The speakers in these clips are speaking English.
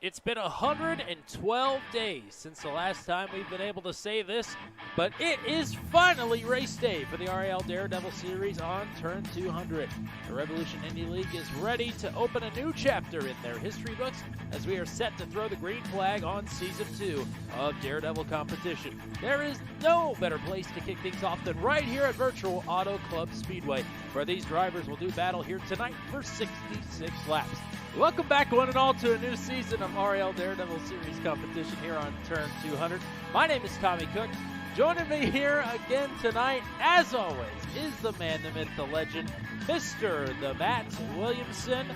It's been 112 days since the last time we've been able to say this, but it is finally race day for the RIL Daredevil Series on Turn 200. The Revolution Indy League is ready to open a new chapter in their history books as we are set to throw the green flag on Season 2 of Daredevil competition. There is no better place to kick things off than right here at Virtual Auto Club Speedway, where these drivers will do battle here tonight for 66 laps. Welcome back, one and all, to a new season of RIL Daredevil Series competition here on Turn 200. My name is Tommy Cook. Joining me here again tonight, as always, is the man, the myth, the legend, Mr. the Matt Williamson.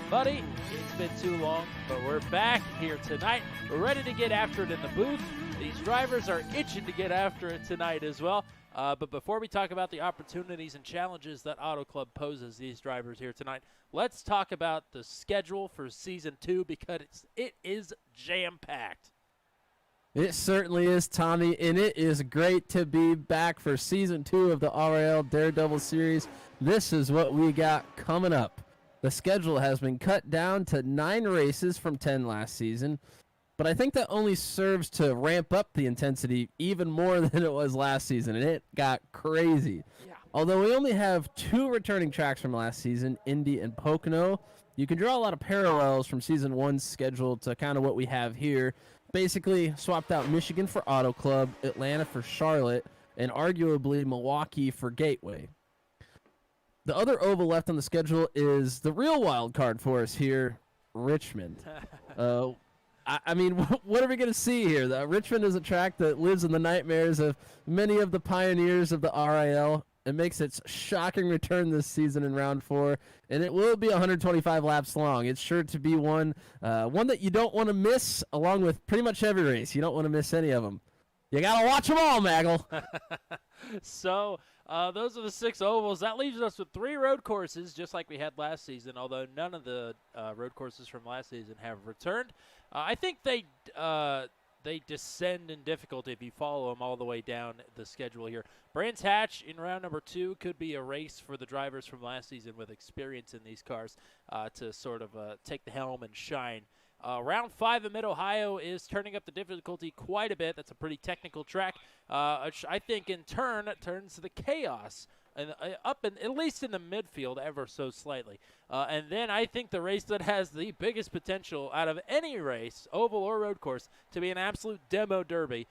Buddy, it's been too long, but we're back here tonight. We're ready to get after it in the booth. These drivers are itching to get after it tonight as well. But before we talk about the opportunities and challenges that Auto Club poses these drivers here tonight, let's talk about the schedule for Season 2 because it is jam-packed. It certainly is, Tommy, and it is great to be back for Season 2 of the RIL Daredevil Series. This is what we got coming up. The schedule has been cut down to 9 races from 10 last season, but I think that only serves to ramp up the intensity even more than it was last season, and it got crazy. Yeah. Although we only have 2 returning tracks from last season, Indy and Pocono, you can draw a lot of parallels from Season 1's schedule to kind of what we have here. Basically, swapped out Michigan for Auto Club, Atlanta for Charlotte, and arguably Milwaukee for Gateway. The other oval left on the schedule is the real wild card for us here, Richmond. I mean, what are we going to see here? Richmond is a track that lives in the nightmares of many of the pioneers of the RIL. It makes its shocking return this season in round 4, and it will be 125 laps long. It's sure to be one that you don't want to miss, along with pretty much every race. You don't want to miss any of them. You got to watch them all, Maggle. So those are the 6 ovals. That leaves us with 3 road courses, just like we had last season, although none of the road courses from last season have returned. I think they descend in difficulty if you follow them all the way down the schedule here. Brands Hatch in round number 2 could be a race for the drivers from last season with experience in these cars to sort of take the helm and shine. Round 5 in Mid-Ohio is turning up the difficulty quite a bit. That's a pretty technical track, which I think in turn turns the chaos and up in, at least in the midfield ever so slightly. And then I think the race that has the biggest potential out of any race, oval or road course, to be an absolute demo derby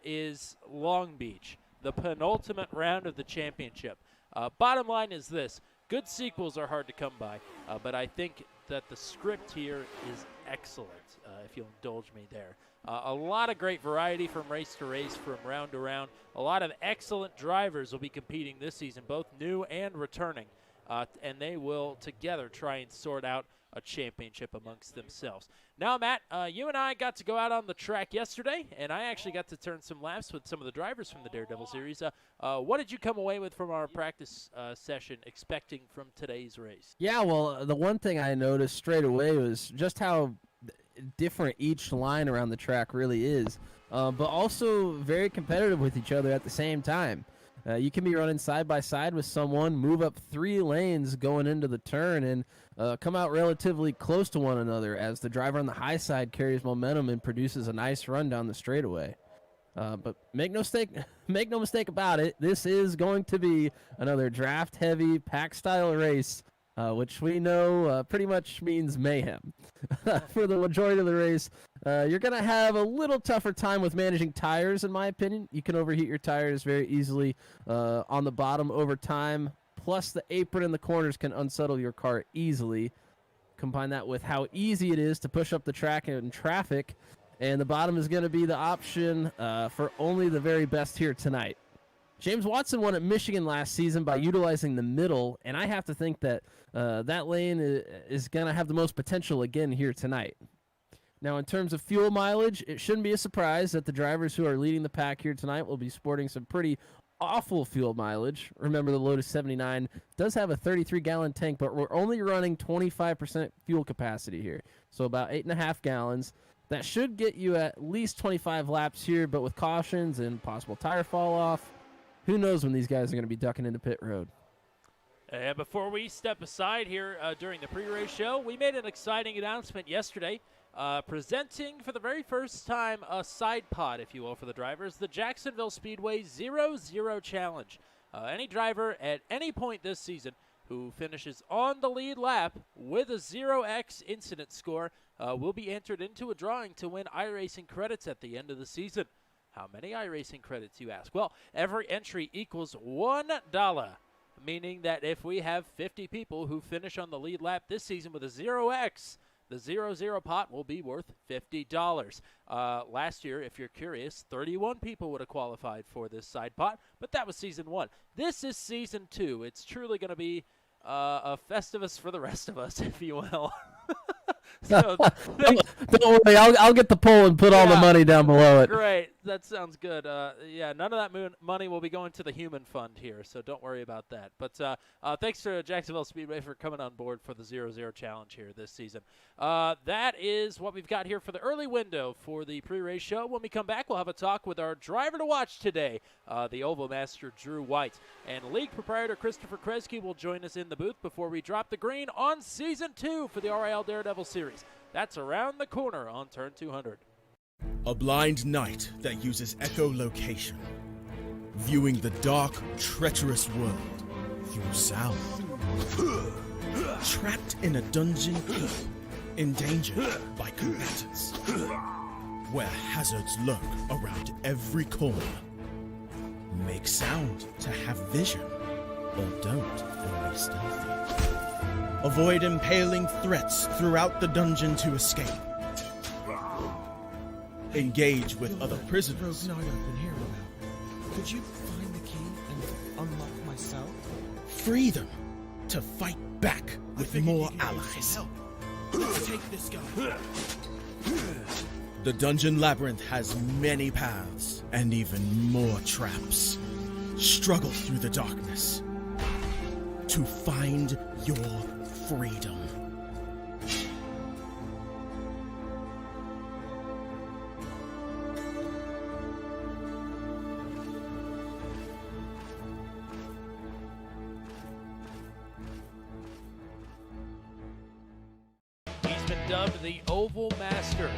is Long Beach, the penultimate round of the championship. Bottom line is this. Good sequels are hard to come by, but I think that the script here is excellent, if you'll indulge me there. A lot of great variety from race to race, from round to round. A lot of excellent drivers will be competing this season, both new and returning, and they will together try and sort out a championship amongst themselves. Now, Matt, you and I got to go out on the track yesterday, and I actually got to turn some laps with some of the drivers from the Daredevil Series. What did you come away with from our practice session expecting from today's race? Yeah, well, the one thing I noticed straight away was just how different each line around the track really is, but also very competitive with each other at the same time. You can be running side by side with someone, move up 3 lanes going into the turn, and come out relatively close to one another as the driver on the high side carries momentum and produces a nice run down the straightaway. But make no mistake about it, this is going to be another draft-heavy, pack-style race, which we know pretty much means mayhem. For the majority of the race, you're going to have a little tougher time with managing tires, in my opinion. You can overheat your tires very easily on the bottom over time. Plus, the apron in the corners can unsettle your car easily. Combine that with how easy it is to push up the track in traffic, and the bottom is going to be the option for only the very best here tonight. James Watson won at Michigan last season by utilizing the middle, and I have to think that that lane is going to have the most potential again here tonight. Now, in terms of fuel mileage, it shouldn't be a surprise that the drivers who are leading the pack here tonight will be sporting some pretty awful fuel mileage. Remember, the Lotus 79 does have a 33-gallon tank, but we're only running 25% fuel capacity here, so about 8.5 gallons. That should get you at least 25 laps here, but with cautions and possible tire fall off, who knows when these guys are going to be ducking into pit road. And before we step aside here during the pre-race show, we made an exciting announcement yesterday. Presenting for the very first time a side pod, if you will, for the drivers, the Jacksonville Speedway 0-0 Challenge. Any driver at any point this season who finishes on the lead lap with a 0x incident score will be entered into a drawing to win iRacing credits at the end of the season. How many iRacing credits, you ask? Well, every entry equals $1, meaning that if we have 50 people who finish on the lead lap this season with a 0x, the 0-0 pot will be worth $50. Last year, if you're curious, 31 people would have qualified for this side pot, but that was Season 1. This is Season 2. It's truly going to be a Festivus for the rest of us, if you will. So don't worry, I'll get the poll and put all the money down below it. Great, that sounds good. Yeah, none of that money will be going to the human fund here, so don't worry about that. But thanks to Jacksonville Speedway for coming on board for the 0-0 challenge here this season. That is what we've got here for the early window for the pre-race show. When we come back, we'll have a talk with our driver to watch today, the Oval Master Drew White. And league proprietor Christopher Kresge will join us in the booth before we drop the green on Season 2 for the RIL Daredevil Series. That's around the corner on Turn 200. A blind knight that uses echolocation, viewing the dark, treacherous world through sound. Trapped in a dungeon, endangered by combatants, where hazards lurk around every corner. Make sound to have vision, or don't and be stealthy. Avoid impaling threats throughout the dungeon to escape. Engage with other prisoners. Rogue Knight I've been hearing about. Could you find the key and unlock my cell? Free them to fight back with more allies. Let's take this guy. The Dungeon Labyrinth has many paths and even more traps. Struggle through the darkness to find your freedom. He's been dubbed the Oval Master.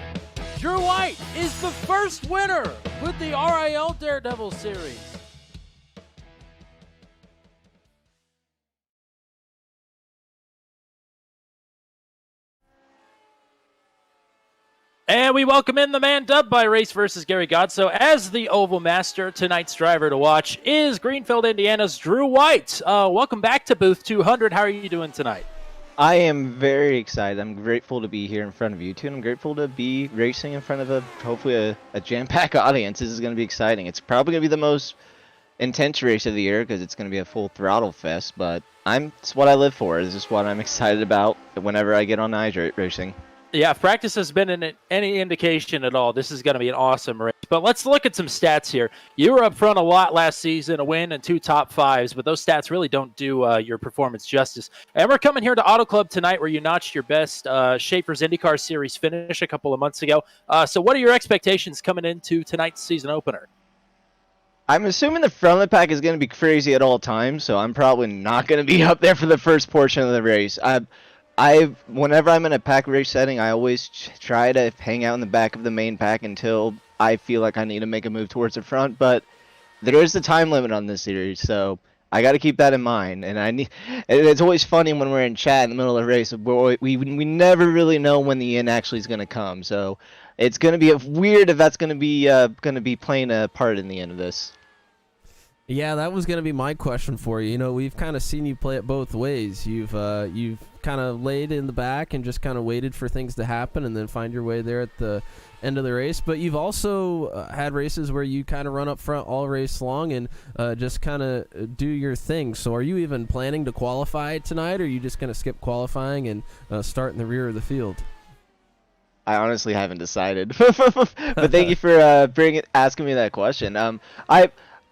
Drew White is the first winner with the RIL Daredevil Series. And we welcome in the man dubbed by Race vs. Gary Godso as the Oval Master. Tonight's driver to watch is Greenfield, Indiana's Drew White. Welcome back to Booth 200. How are you doing tonight? I am very excited. I'm grateful to be here in front of you two, and I'm grateful to be racing in front of hopefully a jam-packed audience. This is going to be exciting. It's probably going to be the most intense race of the year because it's going to be a full throttle fest, but it's what I live for. This is what I'm excited about whenever I get on racing. Yeah, if practice has been any indication at all, this is going to be an awesome race. But let's look at some stats here. You were up front a lot last season, a win and 2 top 5s, but those stats really don't do your performance justice. And we're coming here to Auto Club tonight where you notched your best Schaefer's IndyCar Series finish a couple of months ago. So what are your expectations coming into tonight's season opener? I'm assuming the front of the pack is going to be crazy at all times, so I'm probably not going to be up there for the first portion of the race. Whenever I'm in a pack race setting, I always try to hang out in the back of the main pack until I feel like I need to make a move towards the front. But there is a time limit on this series, so I got to keep that in mind. And it's always funny when we're in chat in the middle of the race. We never really know when the end actually is going to come. So it's going to be weird if that's going to be playing a part in the end of this. Yeah, that was going to be my question for you. You know, we've kind of seen you play it both ways. You've kind of laid in the back and just kind of waited for things to happen and then find your way there at the end of the race. But you've also had races where you kind of run up front all race long and just kind of do your thing. So are you even planning to qualify tonight, or are you just going to skip qualifying and start in the rear of the field? I honestly haven't decided. But thank you for asking me that question.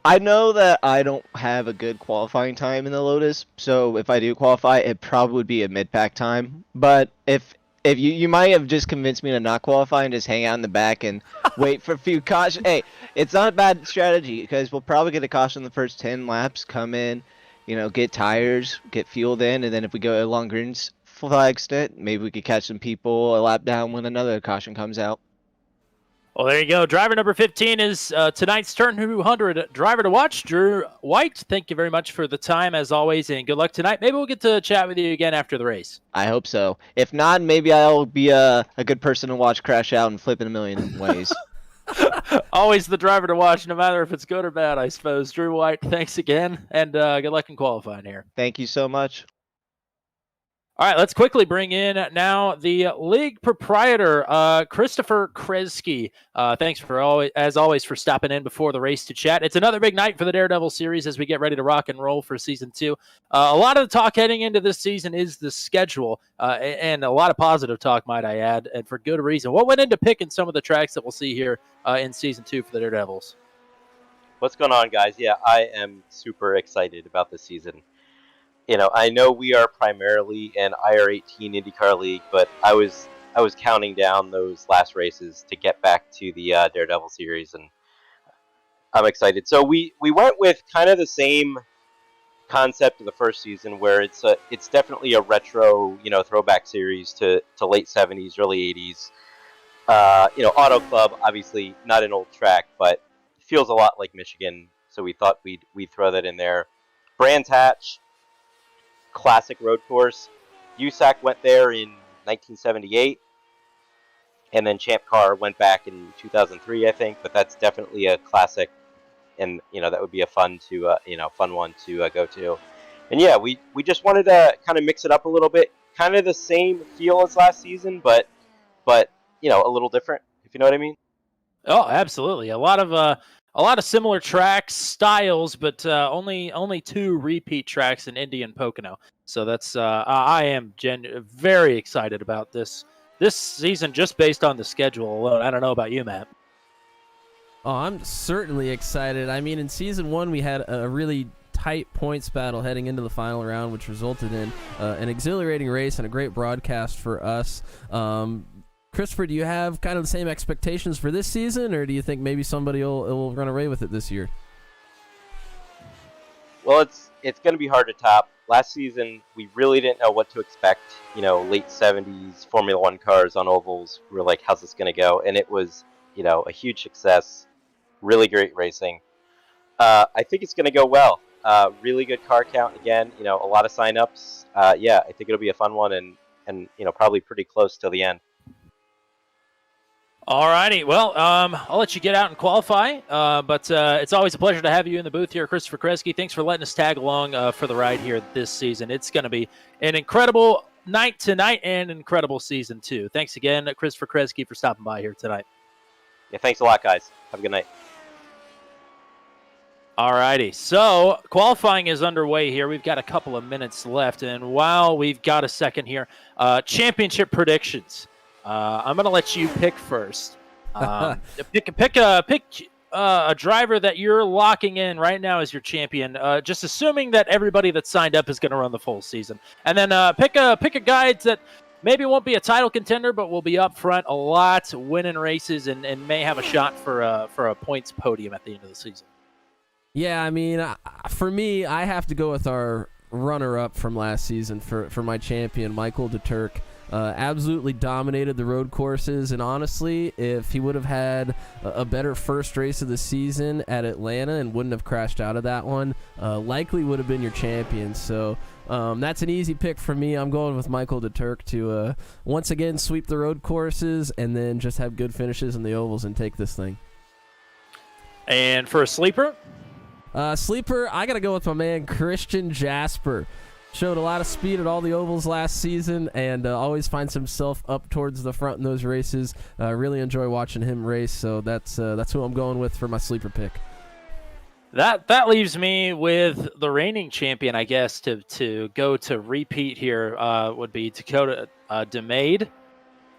I know that I don't have a good qualifying time in the Lotus, so if I do qualify, it probably would be a mid-pack time. But if you might have just convinced me to not qualify and just hang out in the back and wait for a few cautions. Hey, it's not a bad strategy because we'll probably get a caution the first 10 laps, come in, get tires, get fueled in, and then if we go along greens, flags it. Maybe we could catch some people a lap down when another caution comes out. Well, there you go. Driver number 15 is tonight's Turn 200 driver to watch, Drew White. Thank you very much for the time, as always, and good luck tonight. Maybe we'll get to chat with you again after the race. I hope so. If not, maybe I'll be a good person to watch crash out and flip in a million ways. Always the driver to watch, no matter if it's good or bad, I suppose. Drew White, thanks again, and good luck in qualifying here. Thank you so much. All right, let's quickly bring in now the league proprietor, Christopher Kresge. Thanks as always for stopping in before the race to chat. It's another big night for the Daredevil series as we get ready to rock and roll for season 2. A lot of the talk heading into this season is the schedule, and a lot of positive talk, might I add, and for good reason. What went into picking some of the tracks that we'll see here in season 2 for the Daredevils? What's going on, guys? Yeah, I am super excited about this season. I know we are primarily an IR18 IndyCar league, but I was counting down those last races to get back to the Daredevil series, and I'm excited. So we went with kind of the same concept of the first season, where it's definitely a retro, throwback series to late 70s, early 80s. Auto Club, obviously not an old track, but feels a lot like Michigan, so we thought we'd throw that in there. Brands Hatch, classic road course. USAC went there in 1978, and then Champ Car went back in 2003, I think. But that's definitely a classic, and that would be a fun one to go to. And yeah, we just wanted to kind of mix it up a little bit, kind of the same feel as last season, but a little different, if you know what I mean. Oh, absolutely. A lot of similar tracks, styles, but only 2 repeat tracks in Indy and Pocono. So that's I am very excited about this season just based on the schedule alone. I don't know about you, Matt. Oh, I'm certainly excited. I mean, in season 1, we had a really tight points battle heading into the final round, which resulted in an exhilarating race and a great broadcast for us. Christopher, do you have kind of the same expectations for this season, or do you think maybe somebody will run away with it this year? Well, it's going to be hard to top. Last season, we really didn't know what to expect. Late 70s Formula One cars on ovals. We were like, how's this going to go? And it was, a huge success. Really great racing. I think it's going to go well. Really good car count again. A lot of signups. Yeah, I think it'll be a fun one, and probably pretty close till the end. All righty. Well, I'll let you get out and qualify, but it's always a pleasure to have you in the booth here, Christopher Kresge. Thanks for letting us tag along for the ride here this season. It's going to be an incredible night tonight and an incredible season, too. Thanks again, Christopher Kresge, for stopping by here tonight. Yeah, thanks a lot, guys. Have a good night. All righty. So qualifying is underway here. We've got a couple of minutes left, and while we've got a second here, championship predictions. I'm going to let you pick first. Pick a driver that you're locking in right now as your champion, just assuming that everybody that signed up is going to run the full season. And then pick a guy that maybe won't be a title contender, but will be up front a lot, winning races, and may have a shot for a points podium at the end of the season. Yeah, I mean, for me, I have to go with our runner-up from last season for my champion, Michael DeTurk. Absolutely dominated the road courses, and honestly, if he would have had a better first race of the season at Atlanta and wouldn't have crashed out of that one, likely would have been your champion. So that's an easy pick for me. I'm going with Michael DeTurk to once again sweep the road courses and then just have good finishes in the ovals and take this thing. And for a sleeper? Sleeper, I got to go with my man Christian Jasper. Showed a lot of speed at all the ovals last season and always finds himself up towards the front in those races. Really enjoy watching him race, so that's who I'm going with for my sleeper pick. That leaves me with the reigning champion, I guess, to go to repeat here would be Dakota DeMade.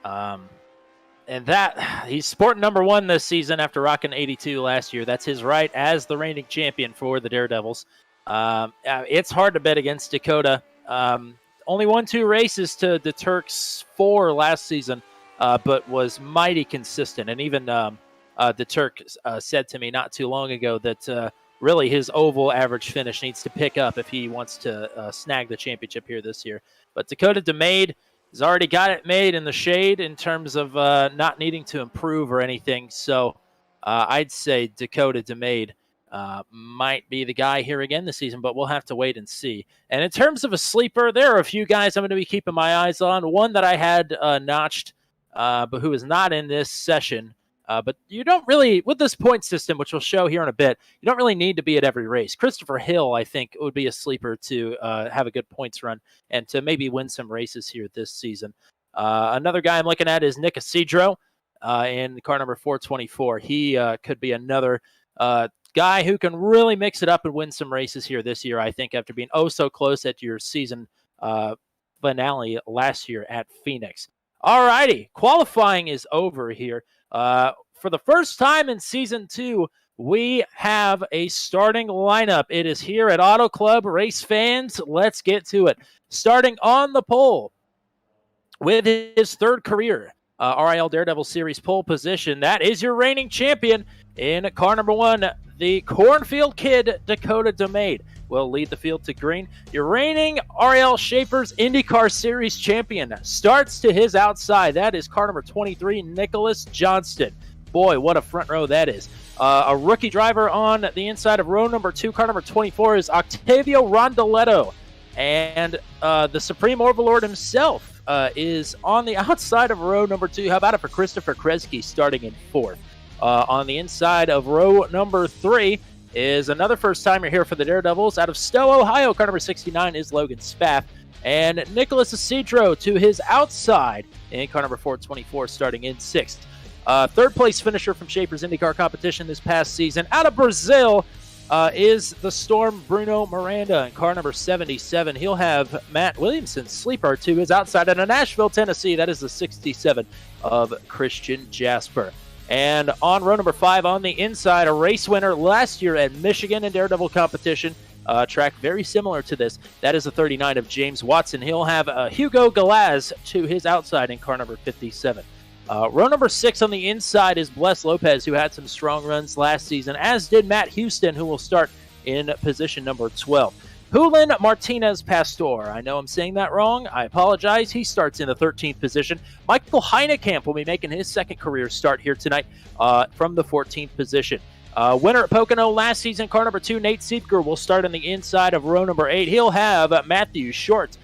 And that he's sporting number 1 this season after rocking 82 last year. That's his right as the reigning champion for the Daredevils. It's hard to bet against Dakota. Only won 2 races to DeTurk's 4 last season, but was mighty consistent. And even DeTurk said to me not too long ago that really his oval average finish needs to pick up if he wants to snag the championship here this year. But Dakota DeMade has already got it made in the shade in terms of not needing to improve or anything. So I'd say Dakota DeMade might be the guy here again this season, but we'll have to wait and see. And in terms of a sleeper, there are a few guys I'm going to be keeping my eyes on. One that I had notched, but who is not in this session. But you don't really, with this point system, which we'll show here in a bit, you don't really need to be at every race. Christopher Hill, I think, would be a sleeper to have a good points run and to maybe win some races here this season. Another guy I'm looking at is Nick Isidro in car number 424. He could be another guy who can really mix it up and win some races here this year, I think, after being so close at your season finale last year at Phoenix. All righty, qualifying is over here. For the first time in Season 2, we have a starting lineup. It is here at Auto Club. Race fans, let's get to it. Starting on the pole with his third career RIL Daredevil Series pole position, that is your reigning champion in car number 1, the Cornfield Kid, Dakota DeMade, will lead the field to green. Your reigning RIL Shapers IndyCar Series champion starts to his outside. That is car number 23, Nicholas Johnston. Boy, what a front row that is. A rookie driver on the inside of row number 2, car number 24, is Octavio Rondoletto. And the Supreme Overlord himself is on the outside of row number 2. How about it for Christopher Kresge starting in 4th? On the inside of row number 3 is another first-timer here for the Daredevils. Out of Stowe, Ohio, car number 69 is Logan Spath. And Nicholas Isidro to his outside in car number 424 starting in 6th. Third-place finisher from Shapers IndyCar competition this past season. Out of Brazil is the Storm Bruno Miranda in car number 77. He'll have Matt Williamson sleeper to his outside out of Nashville, Tennessee. That is the 67 of Christian Jasper. And on row number 5 on the inside, a race winner last year at Michigan in Daredevil competition. Track very similar to this. That is the 39 of James Watson. He'll have Hugo Galaz to his outside in car number 57. Row number 6 on the inside is Bless Lopez, who had some strong runs last season, as did Matt Houston, who will start in position number 12. Julian Martinez Pastor. I know I'm saying that wrong. I apologize. He starts in the 13th position. Michael Heinekamp will be making his second career start here tonight from the 14th position. Winner at Pocono last season, car number 2, Nate Siefker, will start on the inside of row number 8. He'll have Matthew Short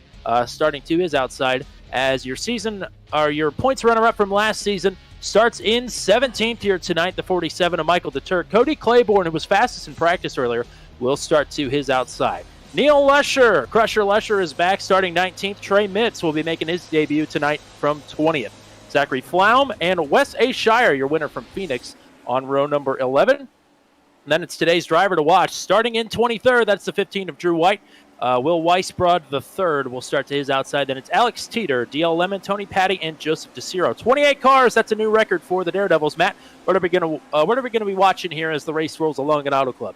starting to his outside as your season or your points runner-up from last season starts in 17th here tonight, the 47 of Michael DeTurk. Cody Claiborne, who was fastest in practice earlier, will start to his outside. Neil Lusher, Crusher Lusher, is back starting 19th. Trey Mitz will be making his debut tonight from 20th. Zachary Flaum and Wes A. Shire, your winner from Phoenix, on row number 11. And then it's today's driver to watch. Starting in 23rd, that's the 15 of Drew White. Will Weisbrod III will start to his outside. Then it's Alex Teeter, DL Lemon, Tony Patty, and Joseph DeCiro. 28 cars, that's a new record for the Daredevils. Matt, what are we going to be watching here as the race rolls along at Auto Club?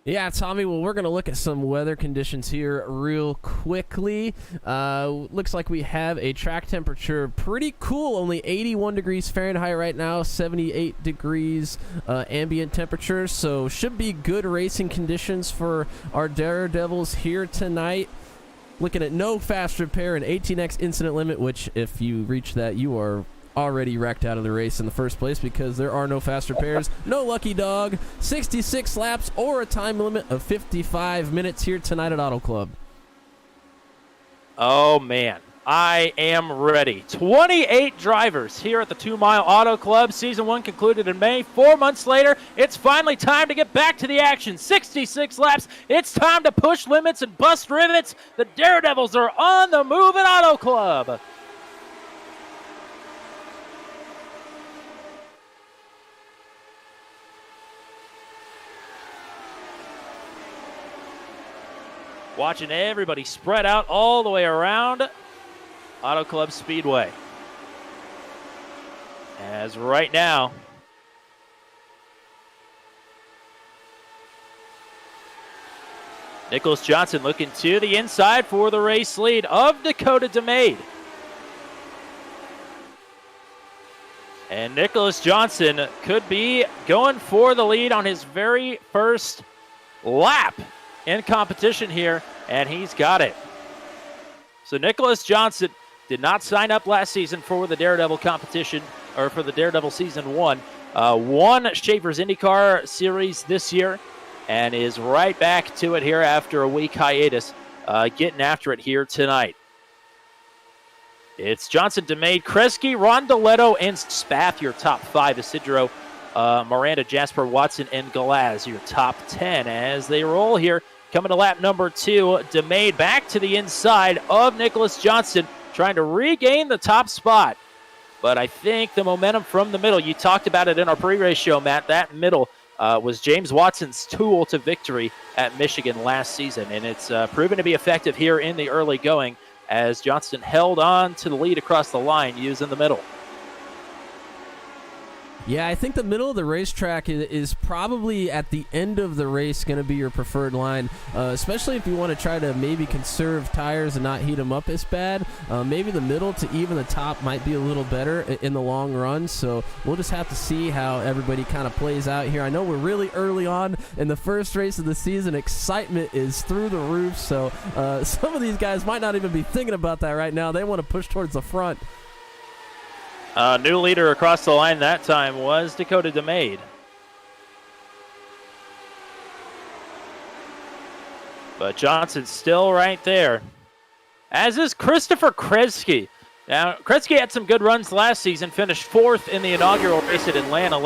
Yeah, Tommy, well, we're going to look at some weather conditions here real quickly. Looks like we have a track temperature pretty cool, only 81 degrees Fahrenheit right now, 78 degrees ambient temperature, so should be good racing conditions for our Daredevils here tonight. Looking at no fast repair and 18x incident limit, which if you reach that, you are already wrecked out of the race in the first place because there are no fast repairs. No lucky dog, 66 laps or a time limit of 55 minutes here tonight at Auto Club. Oh man, I am ready. 28 drivers here at the 2 Mile Auto Club. Season 1 concluded in May. 4 months later, it's finally time to get back to the action. 66 laps. It's time to push limits and bust rivets. The Daredevils are on the move at Auto Club. Watching everybody spread out all the way around Auto Club Speedway. As right now, Nicholas Johnson looking to the inside for the race lead of Dakota DeMade. And Nicholas Johnston could be going for the lead on his very first lap in competition here, and he's got it. So Nicholas Johnston did not sign up last season for the Daredevil competition, or for the Daredevil Season 1. Won Schaefer's IndyCar Series this year, and is right back to it here after a week hiatus, getting after it here tonight. It's Johnston, DeMade, Kresge, Rondoletto, and Spath, your top 5. Isidro, Miranda, Jasper, Watson, and Galaz, your top 10 as they roll here. Coming to lap number 2, DeMade back to the inside of Nicholas Johnston, trying to regain the top spot. But I think the momentum from the middle, you talked about it in our pre-race show, Matt, that middle was James Watson's tool to victory at Michigan last season, and it's proven to be effective here in the early going, as Johnston held on to the lead across the line using the middle. Yeah, I think the middle of the racetrack is probably at the end of the race going to be your preferred line, especially if you want to try to maybe conserve tires and not heat them up as bad. Maybe the middle to even the top might be a little better in the long run, so we'll just have to see how everybody kind of plays out here. I know we're really early on in the first race of the season. Excitement is through the roof, so some of these guys might not even be thinking about that right now. They want to push towards the front. New leader across the line that time was Dakota DeMade. But Johnson's still right there, as is Christopher Kresge. Now, Kresge had some good runs last season, finished 4th in the inaugural race at Atlanta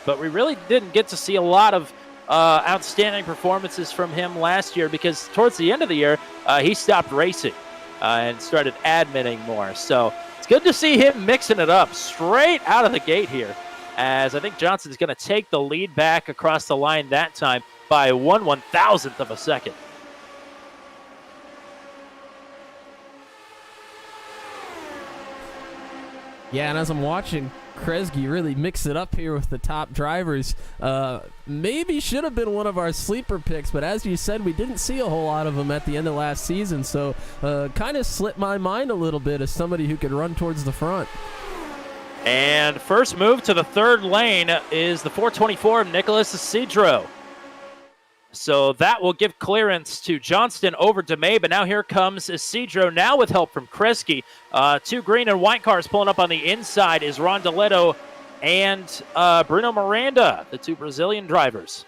but we really didn't get to see a lot of outstanding performances from him last year, because towards the end of the year, he stopped racing and started admitting more. So it's good to see him mixing it up straight out of the gate here, as I think Johnson's going to take the lead back across the line that time by 1/1000th of a second. Yeah, and as I'm watching Kresge really mix it up here with the top drivers, maybe should have been one of our sleeper picks, but as you said, we didn't see a whole lot of him at the end of last season, so kind of slipped my mind a little bit as somebody who could run towards the front. And first move to the third lane is the 424 of Nicholas Isidro. So that will give clearance to Johnston over DeMay, but now here comes Isidro, now with help from Kresge. 2 green and white cars pulling up on the inside is Rondoletto and Bruno Miranda, the 2 Brazilian drivers.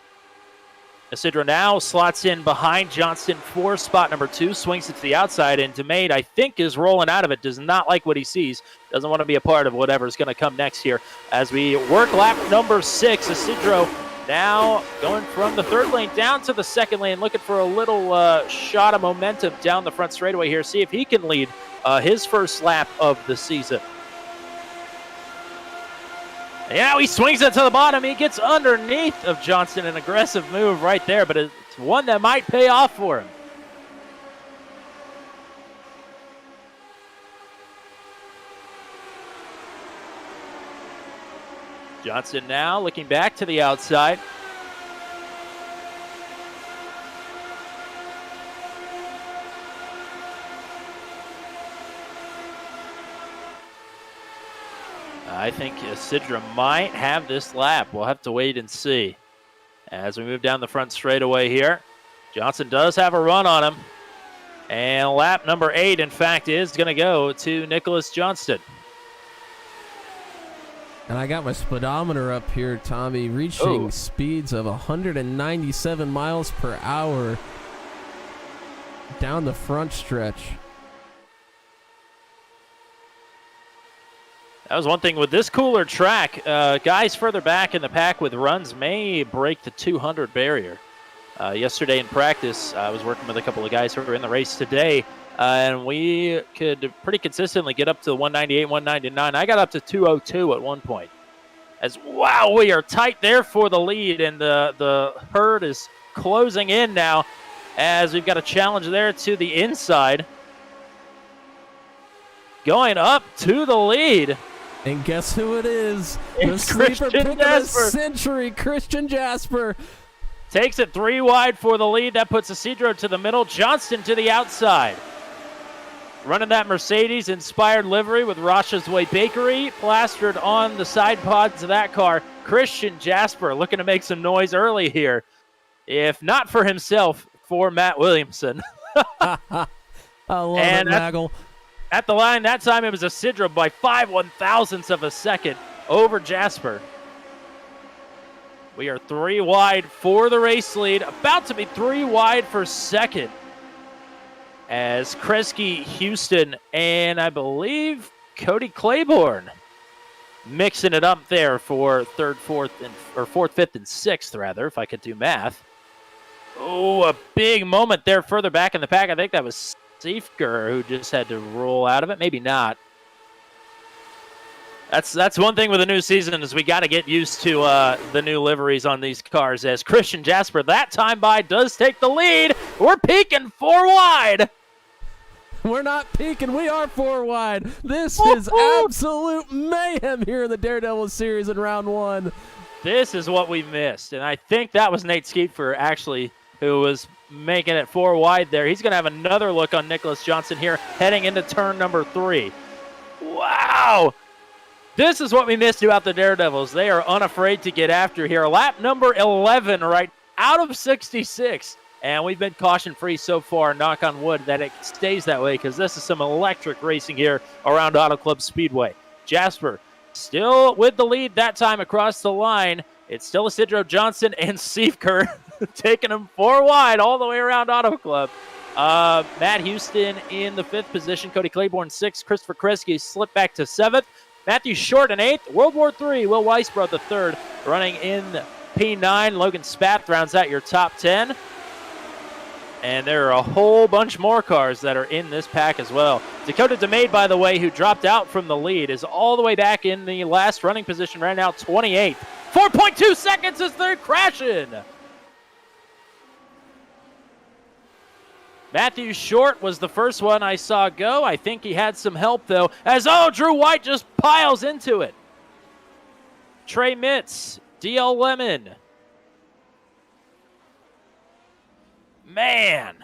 Isidro now slots in behind Johnston for spot number 2, swings it to the outside, and DeMay, I think, is rolling out of it, does not like what he sees, doesn't want to be a part of whatever's going to come next here. As we work lap number 6, Isidro now going from the third lane down to the second lane, looking for a little shot of momentum down the front straightaway here. See if he can lead his first lap of the season. And now he swings it to the bottom. He gets underneath of Johnston, an aggressive move right there, but it's one that might pay off for him. Johnston now looking back to the outside. I think Isidro might have this lap. We'll have to wait and see. As we move down the front straightaway here, Johnston does have a run on him. And lap number 8, in fact, is going to go to Nicholas Johnston. And I got my speedometer up here, Tommy, reaching speeds of 197 miles per hour down the front stretch. That was one thing with this cooler track. Guys further back in the pack with runs may break the 200 barrier. Yesterday in practice, I was working with a couple of guys who were in the race today, and we could pretty consistently get up to 198, 199. I got up to 202 at one point. As wow, we are tight there for the lead, and the herd is closing in now as we've got a challenge there to the inside. Going up to the lead. And guess who it is? It's the sleeper Christian pick of the Jasper. century, Christian Jasper. Takes it 3 wide for the lead. That puts Isidro to the middle. Johnston to the outside. running that Mercedes-inspired livery with Rasha's Way Bakery plastered on the side pods of that car. Christian Jasper looking to make some noise early here. If not for himself, for Matt Williamson. I love And it, Maggle. At the line, that time it was Isidro by 5/1000ths of a second over Jasper. We are 3 wide for the race lead, about to be 3 wide for second. As Kresge, Houston, and I believe Cody Claiborne mixing it up there for third, fourth, fifth, and sixth, rather, if I could do math. Oh, a big moment there further back in the pack. I think that was Siefker who just had to roll out of it. Maybe not. That's one thing with the new season is we got to get used to the new liveries on these cars. As Christian Jasper, that time by, does take the lead. We're peaking 4 wide. We're not peeking. We are 4 wide. This is absolute mayhem here in the Daredevil Series in round 1. This is what we missed. And I think that was Nate Siefker, actually, who was making it 4 wide there. He's going to have another look on Nicholas Johnston here heading into turn number 3. Wow. This is what we missed about the Daredevils. They are unafraid to get after here. Lap number 11 right out of 66. And we've been caution-free so far, knock on wood, that it stays that way because this is some electric racing here around Auto Club Speedway. Jasper still with the lead that time across the line. It's still Isidro Johnston and Siefker taking them 4 wide all the way around Auto Club. Matt Houston in the 5th position. Cody Claiborne 6th. Christopher Kresge slipped back to 7th. Matthew Short in 8th. World War III. Will Weisbrod the 3rd. Running in P9. Logan Spath rounds out your top 10. And there are a whole bunch more cars that are in this pack as well. Dakota DeMade, by the way, who dropped out from the lead, is all the way back in the last running position right now, 28th. 4.2 seconds as they're crashing. Matthew Short was the first one I saw go. I think he had some help, though, as, Drew White just piles into it. Trey Mitz, DL Lemon. Man.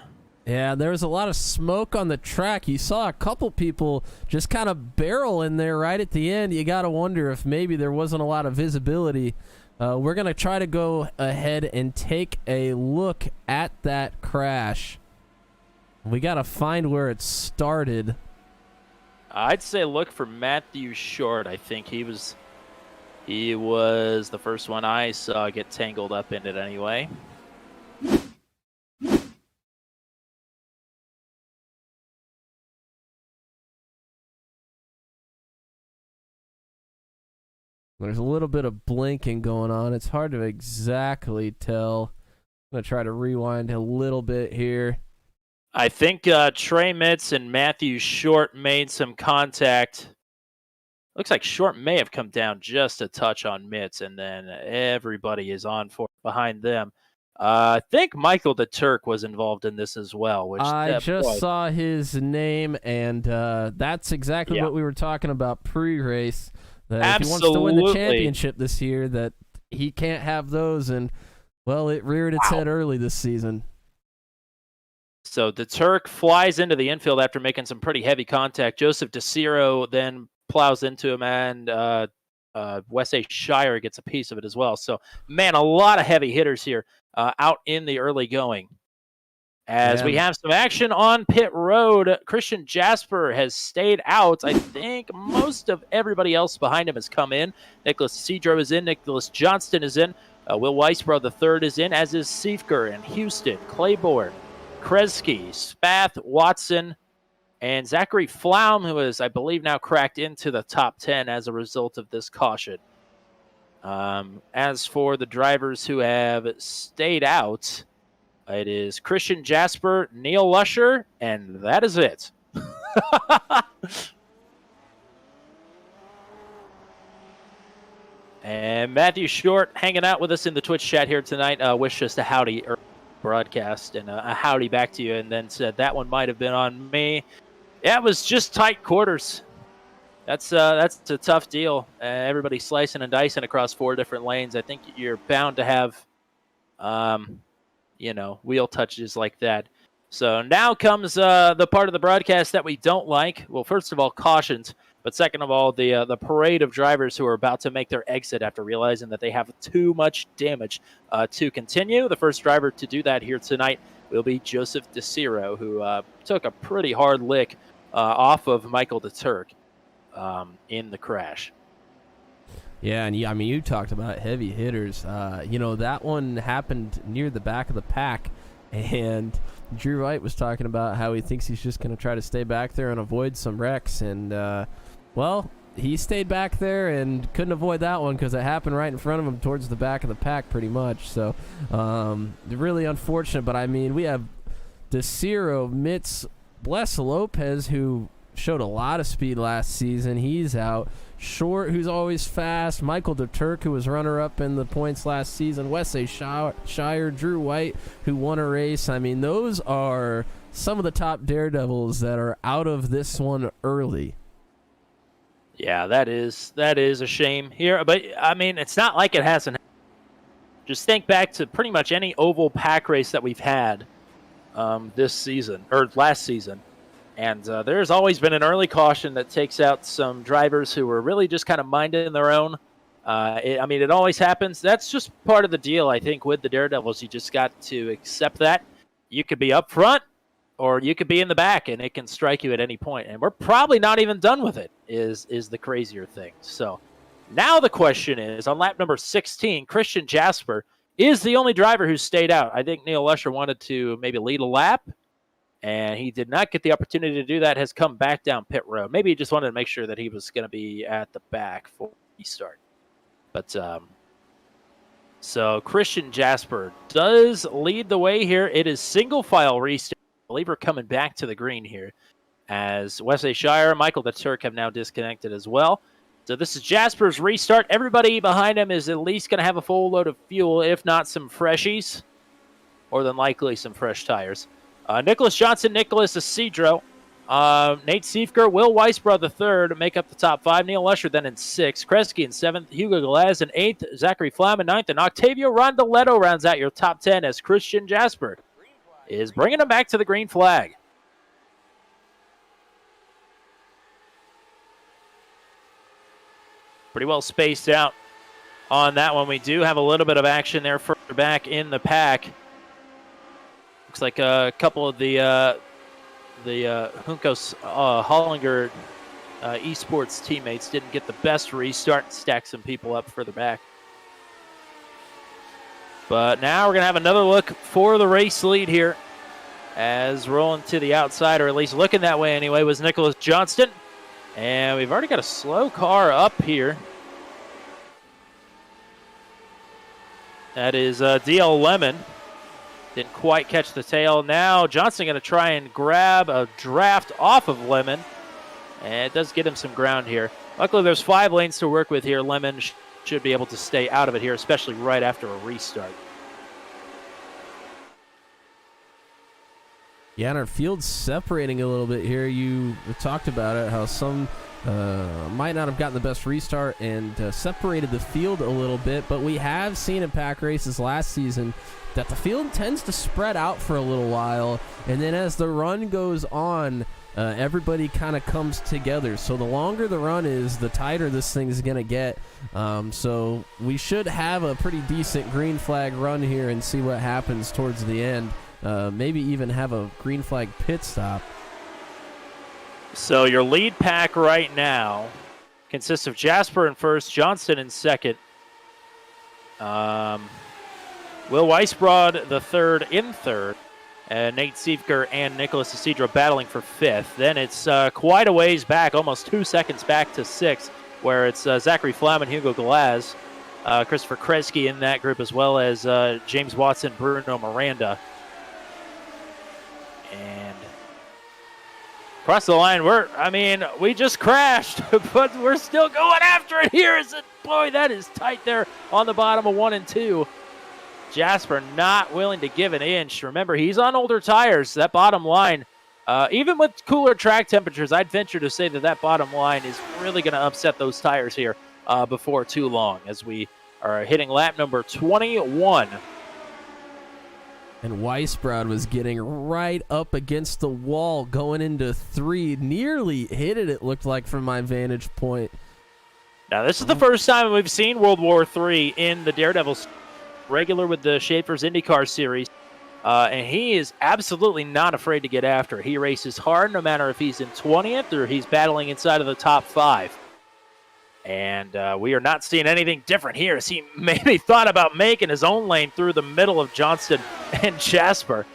Yeah, there was a lot of smoke on the track. You saw a couple people just kind of barrel in there right at the end. You got to wonder if maybe there wasn't a lot of visibility. We're going to try to go ahead and take a look at that crash. We got to find where it started. I'd say look for Matthew Short. I think he was the first one I saw get tangled up in it anyway. There's a little bit of blinking going on. It's hard to exactly tell. I'm going to try to rewind a little bit here. I think Trey Mitz and Matthew Short made some contact. Looks like Short may have come down just a touch on Mitz, and then everybody is on for behind them. I think Michael the Turk was involved in this as well. Which I just saw his name, and that's exactly what we were talking about pre-race. That if he wants to win the championship this year, that he can't have those, and, well, it reared its head early this season. So the Turk flies into the infield after making some pretty heavy contact. Joseph DeCiro then plows into him, and Wes A. Shire gets a piece of it as well. So, man, a lot of heavy hitters here out in the early going. As we have some action on pit road, Christian Jasper has stayed out. I think most of everybody else behind him has come in. Nicholas Cedro is in. Nicholas Johnston is in. Will Weisbrod the 3rd is in, as is Siefker and Houston, Claiborne, Kresge, Spath, Watson, and Zachary Flaum, who is, I believe, now cracked into the top 10 as a result of this caution. As for the drivers who have stayed out, it is Christian Jasper, Neil Lusher, and that is it. And Matthew Short hanging out with us in the Twitch chat here tonight. Wished us a howdy broadcast and a howdy back to you, and then said that one might have been on me. Yeah, it was just tight quarters. That's a tough deal. Everybody slicing and dicing across 4 different lanes. I think you're bound to have, wheel touches like that. So now comes the part of the broadcast that we don't like. Well, first of all, cautions, but second of all, the parade of drivers who are about to make their exit after realizing that they have too much damage to continue. The first driver to do that here tonight will be Joseph DeCiro, who took a pretty hard lick off of Michael the Turk in the crash. Yeah, and I mean, you talked about heavy hitters. That one happened near the back of the pack, and Drew White was talking about how he thinks he's just going to try to stay back there and avoid some wrecks. And, he stayed back there and couldn't avoid that one because it happened right in front of him towards the back of the pack pretty much. So, really unfortunate. But, I mean, we have DeCiro, Mitz, Bless Lopez, who showed a lot of speed last season. He's out. Short, who's always fast. Michael DeTurk, who was runner-up in the points last season. Wesley Shire, Drew White, who won a race. I mean, those are some of the top Daredevils that are out of this one early. Yeah, that is a shame here. But, I mean, it's not like it hasn't happened. Just think back to pretty much any oval pack race that we've had this season, or last season. And there's always been an early caution that takes out some drivers who are really just kind of minding their own. It always happens. That's just part of the deal, I think, with the Daredevils. You just got to accept that. You could be up front or you could be in the back, and it can strike you at any point. And we're probably not even done with it, is the crazier thing. So now the question is, on lap number 16, Christian Jasper is the only driver who stayed out. I think Neil Lusher wanted to maybe lead a lap, and he did not get the opportunity to do that, has come back down pit road. Maybe he just wanted to make sure that he was going to be at the back for the start. But so Christian Jasper does lead the way here. It is single file restart. I believe we're coming back to the green here as Wesley Shire, Michael the Turk have now disconnected as well. So this is Jasper's restart. Everybody behind him is at least going to have a full load of fuel, if not some freshies, more than likely some fresh tires. Nicholas Johnston, Nicholas Isidro, Nate Siefker, Will Weisbrod III to make up the top 5. Neil Lusher then in 6th. Kresge in 7th. Hugo Galaz in 8th. Zachary Flam in 9th. And Octavio Rondoletto rounds out your top 10 as Christian Jasper is bringing them back to the green flag. Pretty well spaced out on that one. We do have a little bit of action there further back in the pack. Looks like a couple of the Juncos Hollinger esports teammates didn't get the best restart and stack some people up further back. But now we're going to have another look for the race lead here as rolling to the outside, or at least looking that way anyway, was Nicholas Johnston. And we've already got a slow car up here. That is DL Lemon. Didn't quite catch the tail. Now Johnston going to try and grab a draft off of Lemon. And it does get him some ground here. Luckily, there's 5 lanes to work with here. Lemon should be able to stay out of it here, especially right after a restart. Yeah, and our field's separating a little bit here. You talked about it, how some might not have gotten the best restart and separated the field a little bit, but we have seen in pack races last season that the field tends to spread out for a little while, and then as the run goes on, everybody kind of comes together. So the longer the run is, the tighter this thing is going to get. So we should have a pretty decent green flag run here and see what happens towards the end. Maybe even have a green flag pit stop. So your lead pack right now consists of Jasper in first, Johnston in second, Will Weisbrod the third in third, and Nate Siefker and Nicholas Isidro battling for fifth. Then it's quite a ways back, almost 2 seconds back to sixth, where it's Zachary Flam and Hugo Galaz, Christopher Kresge in that group, as well as James Watson, Bruno Miranda. And across the line, we just crashed, but we're still going after it here. Boy, that is tight there on the bottom of 1 and 2. Jasper not willing to give an inch. Remember, he's on older tires. That bottom line, even with cooler track temperatures, I'd venture to say that bottom line is really going to upset those tires here before too long, as we are hitting lap number 21. And Weisbrod was getting right up against the wall going into 3. Nearly hit it looked like, from my vantage point. Now, this is the first time we've seen World War III in the Daredevil regular with the Schaefer's IndyCar series. And he is absolutely not afraid to get after it. He races hard no matter if he's in 20th or he's battling inside of the top 5. And we are not seeing anything different here, as he maybe thought about making his own lane through the middle of Johnston and Jasper.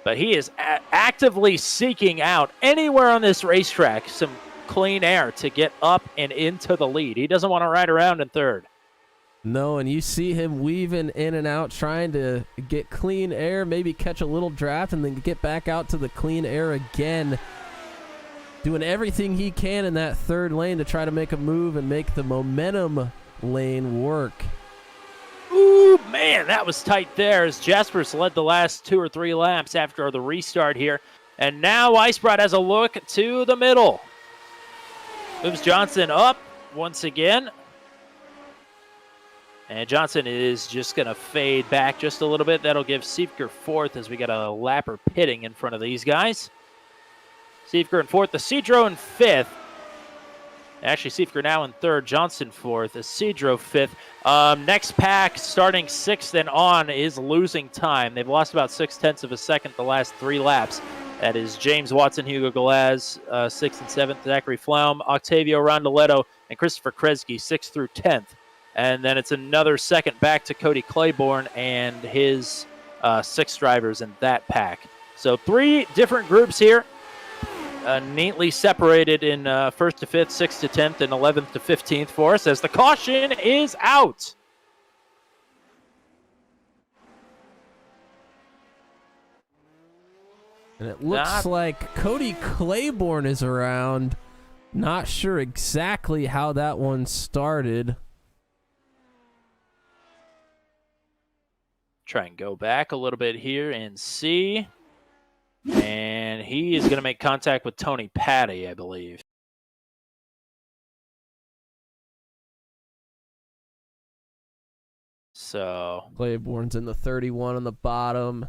But he is actively seeking out anywhere on this racetrack some clean air to get up and into the lead. He doesn't want to ride around in 3rd. No, and you see him weaving in and out, trying to get clean air, maybe catch a little draft, and then get back out to the clean air again. Doing everything he can in that 3rd lane to try to make a move and make the momentum lane work. Ooh, man, that was tight there, as Jasper's led the last 2 or 3 laps after the restart here. And now Weisbrod has a look to the middle. Moves Johnston up once again. And Johnston is just going to fade back just a little bit. That'll give Siefker 4th, as we got a lapper pitting in front of these guys. Siefker in 4th, Isidro in 5th. Actually, Siefker now in 3rd, Johnston 4th, Isidro 5th. Next pack, starting 6th and on, is losing time. They've lost about 0.6 of a second the last 3 laps. That is James Watson, Hugo Galaz, 6th and 7th, Zachary Flaum, Octavio Rondoletto, and Christopher Kresge, 6th through 10th. And then it's another second back to Cody Claiborne and his 6 drivers in that pack. So 3 different groups here, neatly separated in 1st to 5th, 6th to 10th, and 11th to 15th for us, as the caution is out. And it looks like Cody Claiborne is around. Not sure exactly how that one started. Try and go back a little bit here and see. And he is going to make contact with Tony Patty, I believe. So Claiborne's in the 31 on the bottom.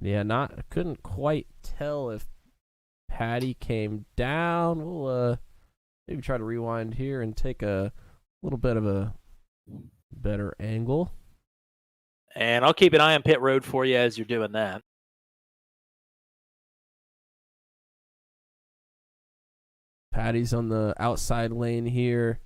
Yeah, couldn't quite tell if Patty came down. We'll maybe try to rewind here and take a little bit of a better angle. And I'll keep an eye on pit road for you as you're doing that. Patty's on the outside lane here.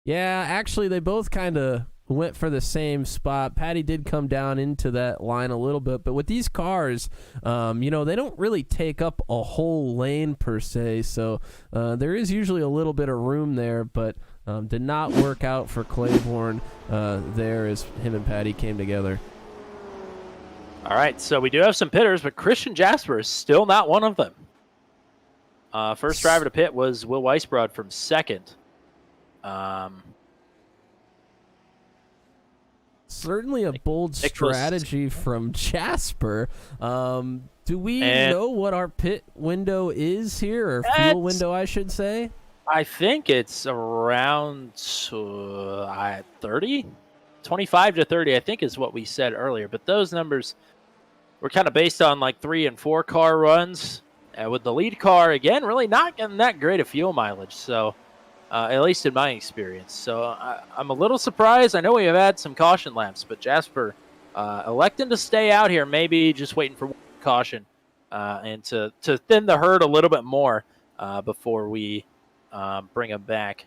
Yeah, actually, they both kind of went for the same spot. Patty did come down into that line a little bit, but with these cars, they don't really take up a whole lane per se, so there is usually a little bit of room there, but did not work out for Claiborne there as him and Patty came together. All right, so we do have some pitters, but Christian Jasper is still not one of them. First driver to pit was Will Weisbrod from 2nd. Certainly a bold strategy from Jasper. Do we know what our pit window is here, or fuel window, I should say? I think it's around 30? 25 to 30, I think, is what we said earlier. But those numbers were kind of based on like 3 and 4 car runs. With the lead car, again, really not getting that great of fuel mileage. So, at least in my experience. So, I'm a little surprised. I know we have had some caution laps, but Jasper electing to stay out here, maybe just waiting for caution and to thin the herd a little bit more before we bring him back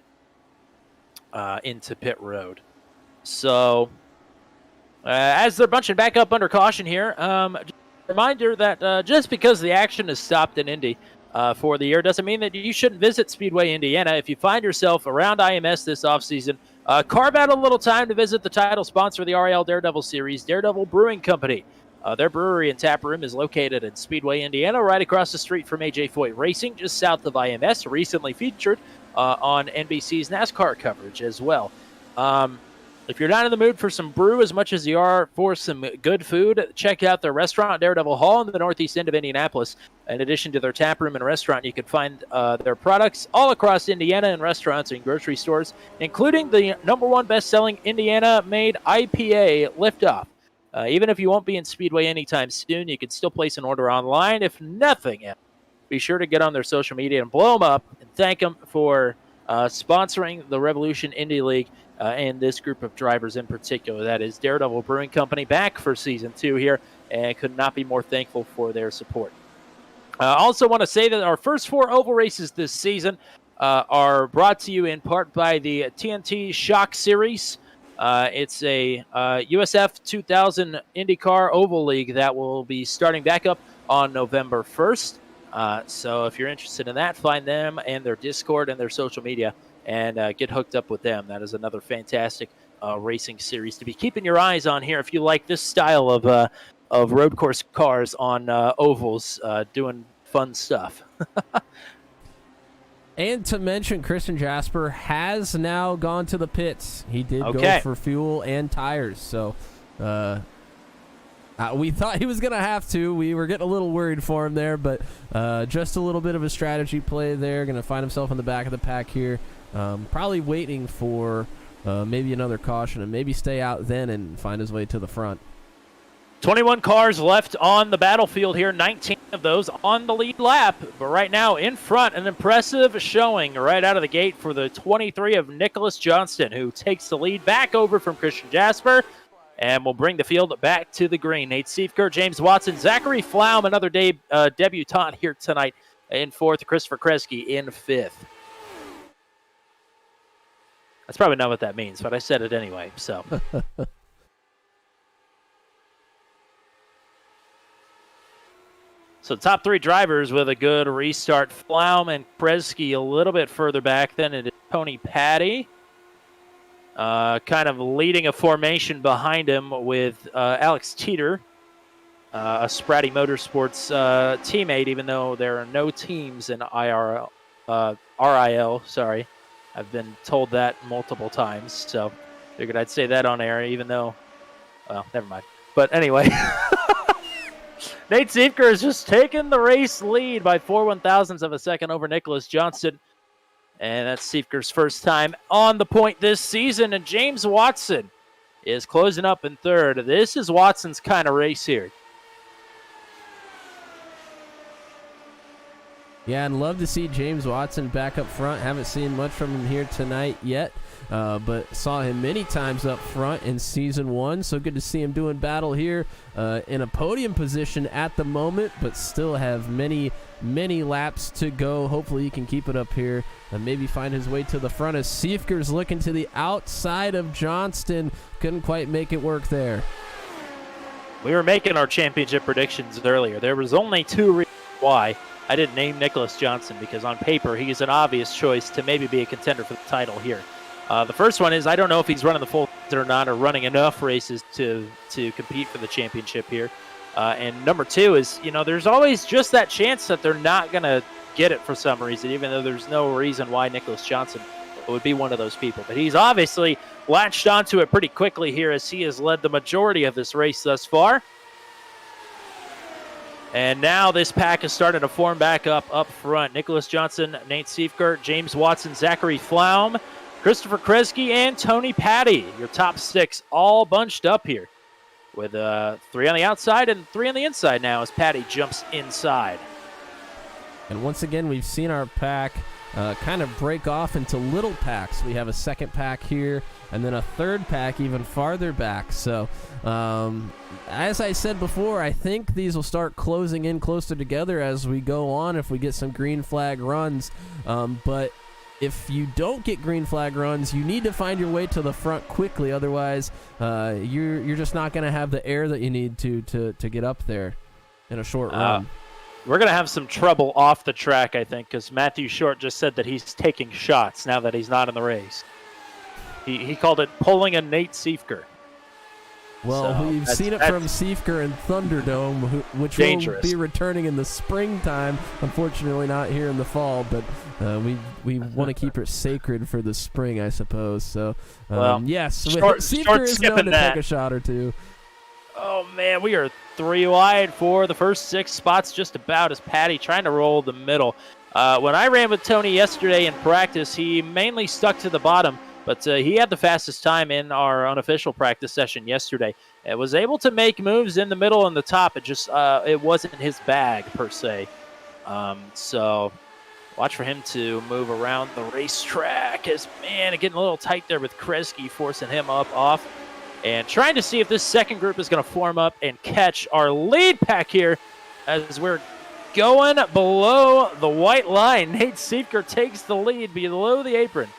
into pit road. So, as they're bunching back up under caution here, reminder that just because the action is stopped in Indy for the year doesn't mean that you shouldn't visit Speedway Indiana. If you find yourself around IMS this offseason, carve out a little time to visit the title sponsor of the RIL Daredevil Series, Daredevil Brewing Company. Their brewery and tap room is located in Speedway, Indiana, right across the street from AJ Foyt Racing, just south of IMS, recently featured on NBC's NASCAR coverage as well. If you're not in the mood for some brew as much as you are for some good food, check out their restaurant, Daredevil Hall, in the northeast end of Indianapolis. In addition to their tap room and restaurant, you can find their products all across Indiana in restaurants and grocery stores, including the #1 best-selling Indiana-made IPA, Liftoff. Even if you won't be in Speedway anytime soon, you can still place an order online, if nothing else. Be sure to get on their social media and blow them up and thank them for sponsoring the Revolution Indy League and this group of drivers in particular. That is Daredevil Brewing Company back for Season 2 here, and could not be more thankful for their support. I also want to say that our first 4 oval races this season are brought to you in part by the TNT Shock Series. It's a USF 2000 IndyCar Oval League that will be starting back up on November 1st. So if you're interested in that, find them and their Discord and their social media and get hooked up with them. That is another fantastic racing series to be keeping your eyes on here if you like this style of road course cars on ovals doing fun stuff. And to mention, Christian Jasper has now gone to the pits. He did Okay. go for fuel and tires. So we thought he was going to have to. We were getting a little worried for him there, but just a little bit of a strategy play there. Going to find himself in the back of the pack here. Probably waiting for maybe another caution and maybe stay out then and find his way to the front. 21 cars left on the battlefield here, 19 of those on the lead lap. But right now in front, an impressive showing right out of the gate for the 23 of Nicholas Johnston, who takes the lead back over from Christian Jasper and will bring the field back to the green. Nate Siefker, James Watson, Zachary Flaum, another debutant here tonight in 4th, Christopher Kresge in 5th. That's probably not what that means, but I said it anyway, so... So top 3 drivers with a good restart. Flaum and Kresge a little bit further back than it is Tony Patty. Kind of leading a formation behind him with Alex Teeter, a Spratty Motorsports teammate, even though there are no teams in RIL. Sorry. I've been told that multiple times, so figured I'd say that on air, even though, well, never mind. But anyway... Nate Siefker has just taken the race lead by 4/1000ths of a second over Nicholas Johnston. And that's Siefker's first time on the point this season. And James Watson is closing up in 3rd. This is Watson's kind of race here. Yeah, I'd love to see James Watson back up front. Haven't seen much from him here tonight yet, but saw him many times up front in Season 1. So good to see him doing battle here in a podium position at the moment, but still have many, many laps to go. Hopefully he can keep it up here and maybe find his way to the front as Siefker's looking to the outside of Johnston. Couldn't quite make it work there. We were making our championship predictions earlier. There was only 2 reasons why I didn't name Nicholas Johnston, because on paper he's an obvious choice to maybe be a contender for the title here. The first one is I don't know if he's running the full season or not, or running enough races to compete for the championship here. And number 2 is, there's always just that chance that they're not going to get it for some reason, even though there's no reason why Nicholas Johnston would be one of those people. But he's obviously latched onto it pretty quickly here as he has led the majority of this race thus far. And now this pack is starting to form back up front. Nicholas Johnston, Nate Siefker, James Watson, Zachary Flaum, Christopher Kresge, and Tony Patty. Your top 6 all bunched up here with 3 on the outside and 3 on the inside now as Patty jumps inside. And once again, we've seen our pack kind of break off into little packs. We have a second pack here and then a third pack even farther back. So as I said before, I think these will start closing in closer together as we go on if we get some green flag runs. But if you don't get green flag runs, you need to find your way to the front quickly. Otherwise, you're just not going to have the air that you need to get up there in a short run. We're going to have some trouble off the track, I think, because Matthew Short just said that he's taking shots now that he's not in the race. He called it pulling a Nate Siefker. Well, So we've seen it from Siefker and Thunderdome, which dangerous. will be returning in the springtime. Unfortunately, not here in the fall, but we want to keep it sacred for the spring, I suppose. So, yes, Siefker is known to take a shot or two. Oh, man, we are 3 wide for the first 6 spots, just about, as Patty trying to roll the middle. When I ran with Tony yesterday in practice, he mainly stuck to the bottom, but he had the fastest time in our unofficial practice session yesterday. It was able to make moves in the middle and the top. It just it wasn't his bag, per se. So watch for him to move around the racetrack. As, man, getting a little tight there with Kresge, forcing him up off. And trying to see if this second group is going to form up and catch our lead pack here as we're going below the white line. Nate Siefker takes the lead below the apron.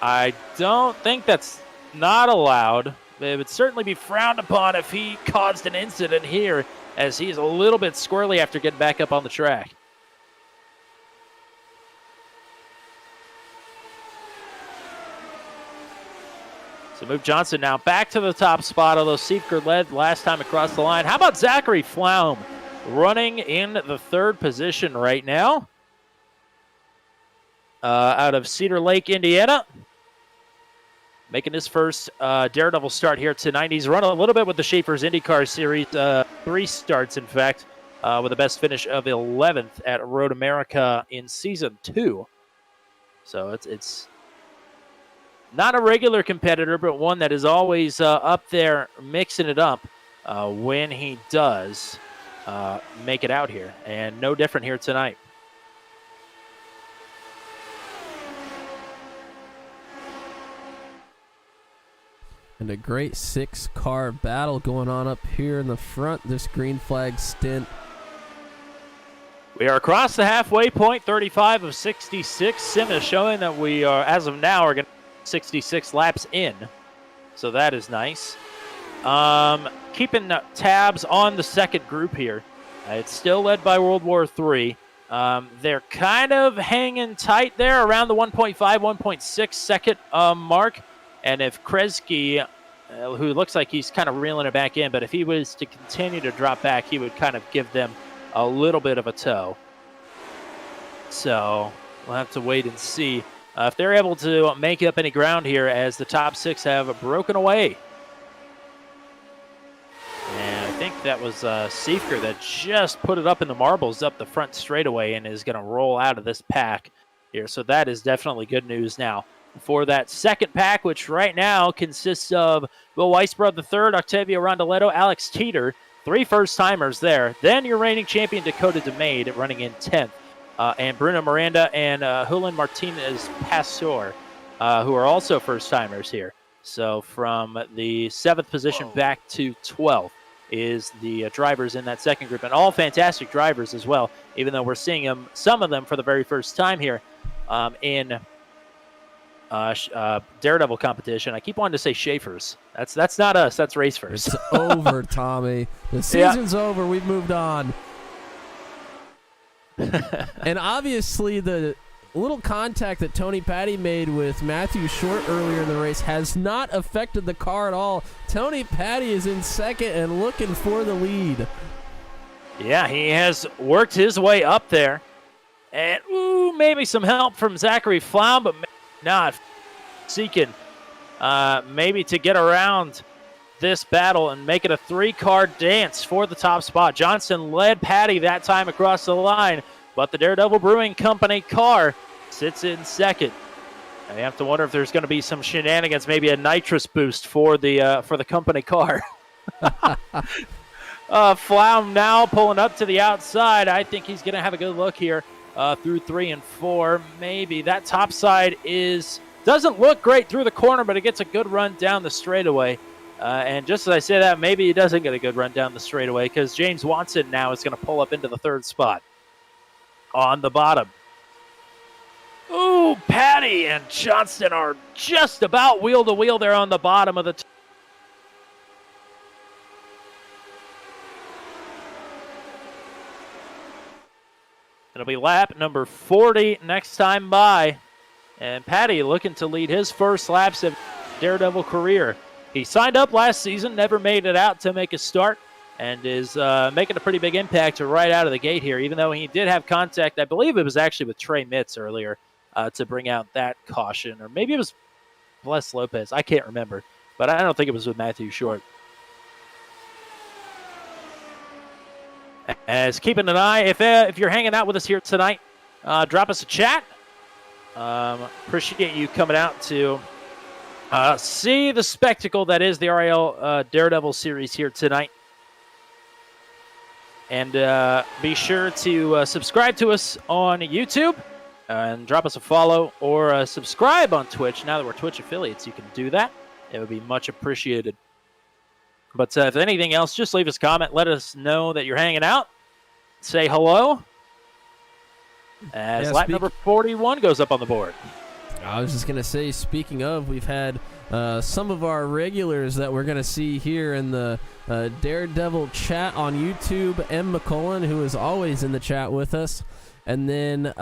I don't think that's not allowed. It would certainly be frowned upon if he caused an incident here, as he's a little bit squirrely after getting back up on the track. So move Johnston now back to the top spot, although Siefker led last time across the line. How about Zachary Flaum running in the 3rd position right now? Out of Cedar Lake, Indiana. Making his first Daredevil start here tonight. He's run a little bit with the Schaefer's IndyCar Series, 3 starts, in fact, with the best finish of 11th at Road America in Season 2. So it's not a regular competitor, but one that is always up there mixing it up when he does make it out here. And no different here tonight. And a great 6-car battle going on up here in the front, this green flag stint. We are across the halfway point, 35 of 66. Sim is showing that we are, as of now, are going to 66 laps in. So that is nice. Keeping tabs on the second group here. It's still led by World War III. They're kind of hanging tight there around the 1.5, 1.6 second mark. And if Kresge, who looks like he's kind of reeling it back in, but if he was to continue to drop back, he would kind of give them a little bit of a tow. So we'll have to wait and see if they're able to make up any ground here, as the top 6 have broken away. And I think that was Siefker that just put it up in the marbles up the front straightaway and is going to roll out of this pack here. So that is definitely good news now for that second pack, which right now consists of Will Weisbrod III, Octavio Rondoletto, Alex Teeter, 3 first-timers there. Then your reigning champion Dakota DeMade running in 10th. And Bruno Miranda and Julian Martinez Pastor, who are also first-timers here. So from the 7th position back to 12th is the drivers in that second group. And all fantastic drivers as well, even though we're seeing some of them for the very first time here in Daredevil competition. I keep wanting to say Schaefer's. That's not us. That's Race First. It's over, Tommy. The season's over. We've moved on. And obviously the little contact that Tony Patty made with Matthew Short earlier in the race has not affected the car at all. Tony Patty is in second and looking for the lead. Yeah, he has worked his way up there. And, maybe some help from Zachary Flaum, but not. Seeking maybe to get around this battle and make it a 3-car dance for the top spot. Johnston led Patty that time across the line, but the Daredevil Brewing Company car sits in second. And you have to wonder if there's going to be some shenanigans, maybe a nitrous boost for the company car. Flaum now pulling up to the outside. I think he's going to have a good look here through 3 and 4. Maybe that top side doesn't look great through the corner, but it gets a good run down the straightaway. And just as I say that, maybe he doesn't get a good run down the straightaway, because James Watson now is going to pull up into the 3rd spot on the bottom. Ooh, Patty and Johnston are just about wheel to wheel there on the bottom of the It'll be lap number 40 next time by. And Patty looking to lead his first laps of Daredevil career He signed up last season, never made it out to make a start, and is making a pretty big impact right out of the gate here, even though he did have contact. I believe it was actually with Trey Mitz earlier to bring out that caution, or maybe it was Bless Lopez. I can't remember, but I don't think it was with Matthew Short. As keeping an eye, if you're hanging out with us here tonight, drop us a chat. Appreciate you coming out to see the spectacle that is the RIL Daredevil Series here tonight. And be sure to subscribe to us on YouTube and drop us a follow or subscribe on Twitch. Now that we're Twitch affiliates, you can do that. It would be much appreciated. But if anything else, just leave us a comment. Let us know that you're hanging out. Say hello. As lap number 41 goes up on the board. I was just going to say, speaking of, we've had some of our regulars that we're going to see here in the Daredevil chat on YouTube. M. McCullen, who is always in the chat with us. And then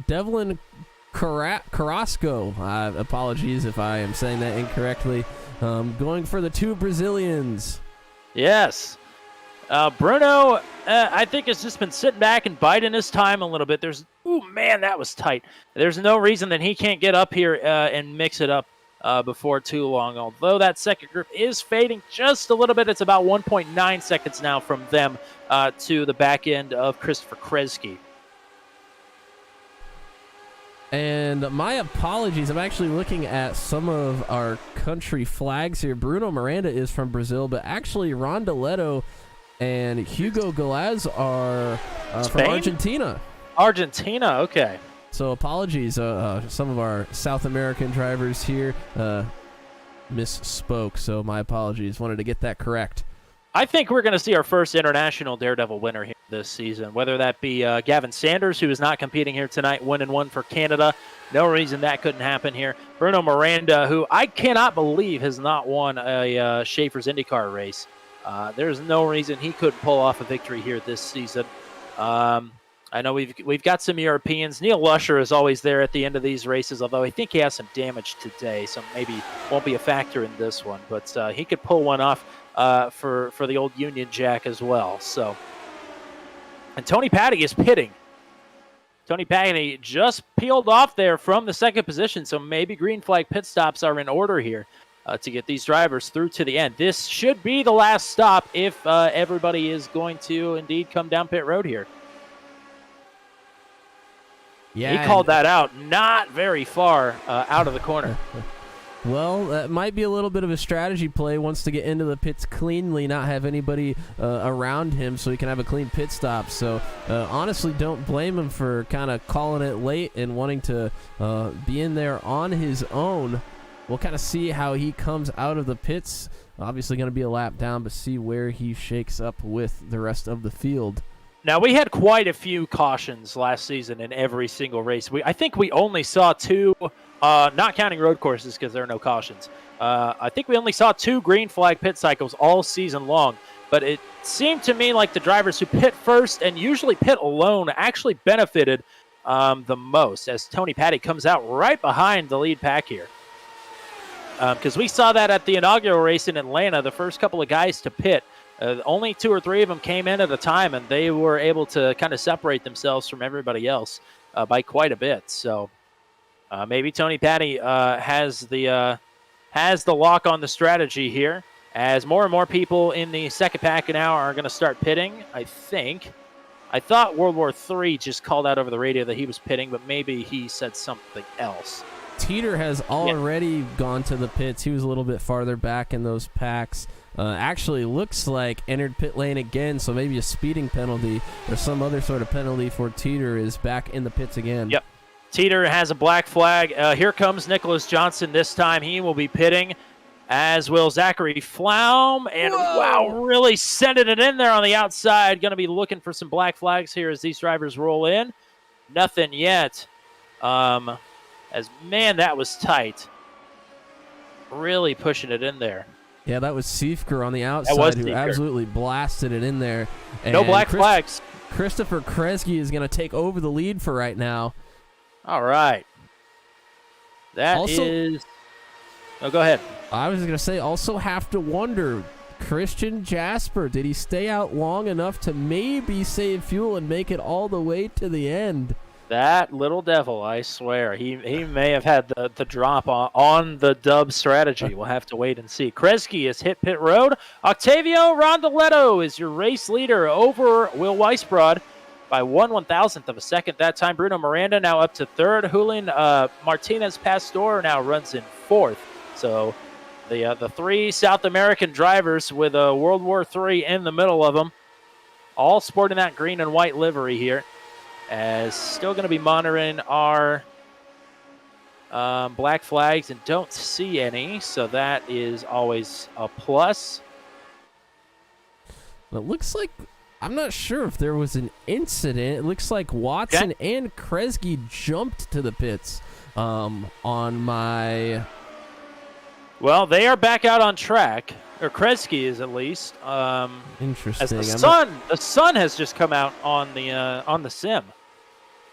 Devlin Carrasco. Apologies if I am saying that incorrectly. Going for the 2 Brazilians. Yes. Bruno, I think, has just been sitting back and biding his time a little bit. Ooh, man, that was tight. There's no reason that he can't get up here and mix it up before too long. Although that second group is fading just a little bit. It's about 1.9 seconds now from them to the back end of Christopher Kresge. And my apologies, I'm actually looking at some of our country flags here. Bruno Miranda is from Brazil, but actually Rondeletto and Hugo Galaz are from Argentina. Argentina, okay. So apologies, some of our South American drivers here misspoke, so my apologies. Wanted to get that correct. I think we're going to see our first international Daredevil winner here this season, whether that be Gavin Sanders, who is not competing here tonight, 1-1 for Canada. No reason that couldn't happen here. Bruno Miranda, who I cannot believe has not won a Schaefer's IndyCar race. There's no reason he couldn't pull off a victory here this season. I know we've got some Europeans. Neil Lusher is always there at the end of these races, although I think he has some damage today, so maybe won't be a factor in this one. But he could pull one off for the old Union Jack as well. So, and Tony Patty is pitting. Tony Patty just peeled off there from the second position, so maybe green flag pit stops are in order here to get these drivers through to the end. This should be the last stop if everybody is going to indeed come down pit road here. Yeah, he called that out not very far out of the corner. Well, that might be a little bit of a strategy play. Wants to get into the pits cleanly, not have anybody around him so he can have a clean pit stop. So honestly, don't blame him for kind of calling it late and wanting to be in there on his own. We'll kind of see how he comes out of the pits. Obviously going to be a lap down, but see where he shakes up with the rest of the field. Now, we had quite a few cautions last season in every single race. I think we only saw 2, not counting road courses because there are no cautions. I think we only saw 2 green flag pit cycles all season long. But it seemed to me like the drivers who pit first and usually pit alone actually benefited the most, as Tony Patty comes out right behind the lead pack here. Because we saw that at the inaugural race in Atlanta, the first couple of guys to pit. Only 2 or 3 of them came in at a time, and they were able to kind of separate themselves from everybody else by quite a bit. So maybe Tony Patty has the lock on the strategy here, as more and more people in the second pack now are going to start pitting, I think. I thought World War III just called out over the radio that he was pitting, but maybe he said something else. Teeter has already gone to the pits. He was a little bit farther back in those packs. Actually looks like entered pit lane again, so maybe a speeding penalty or some other sort of penalty for Teeter is back in the pits again. Yep. Teeter has a black flag. Here comes Nicholas Johnston this time. He will be pitting, as will Zachary Flaum. And wow, really sending it in there on the outside. Going to be looking for some black flags here as these drivers roll in. Nothing yet. Man, that was tight. Really pushing it in there. Yeah, that was Siefker on the outside who absolutely blasted it in there. And no black flags. Christopher Kresge is going to take over the lead for right now. All right. That is... Oh, go ahead. I was going to say, also have to wonder, Christian Jasper, did he stay out long enough to maybe save fuel and make it all the way to the end? That little devil, I swear. He may have had the drop on the dub strategy. We'll have to wait and see. Kresge has hit pit road. Octavio Rondoletto is your race leader over Will Weisbrod by 1/1000th of a second that time. Bruno Miranda now up to third. Julian Martinez Pastor now runs in fourth. So the three South American drivers with World War III in the middle of them, all sporting that green and white livery here. As still going to be monitoring our black flags and don't see any, so that is always a plus. It looks like, I'm not sure if there was an incident. It looks like Watson and Kresge jumped to the pits on my... Well, they are back out on track, or Kresge is at least. Interesting. As the sun has just come out on the sim.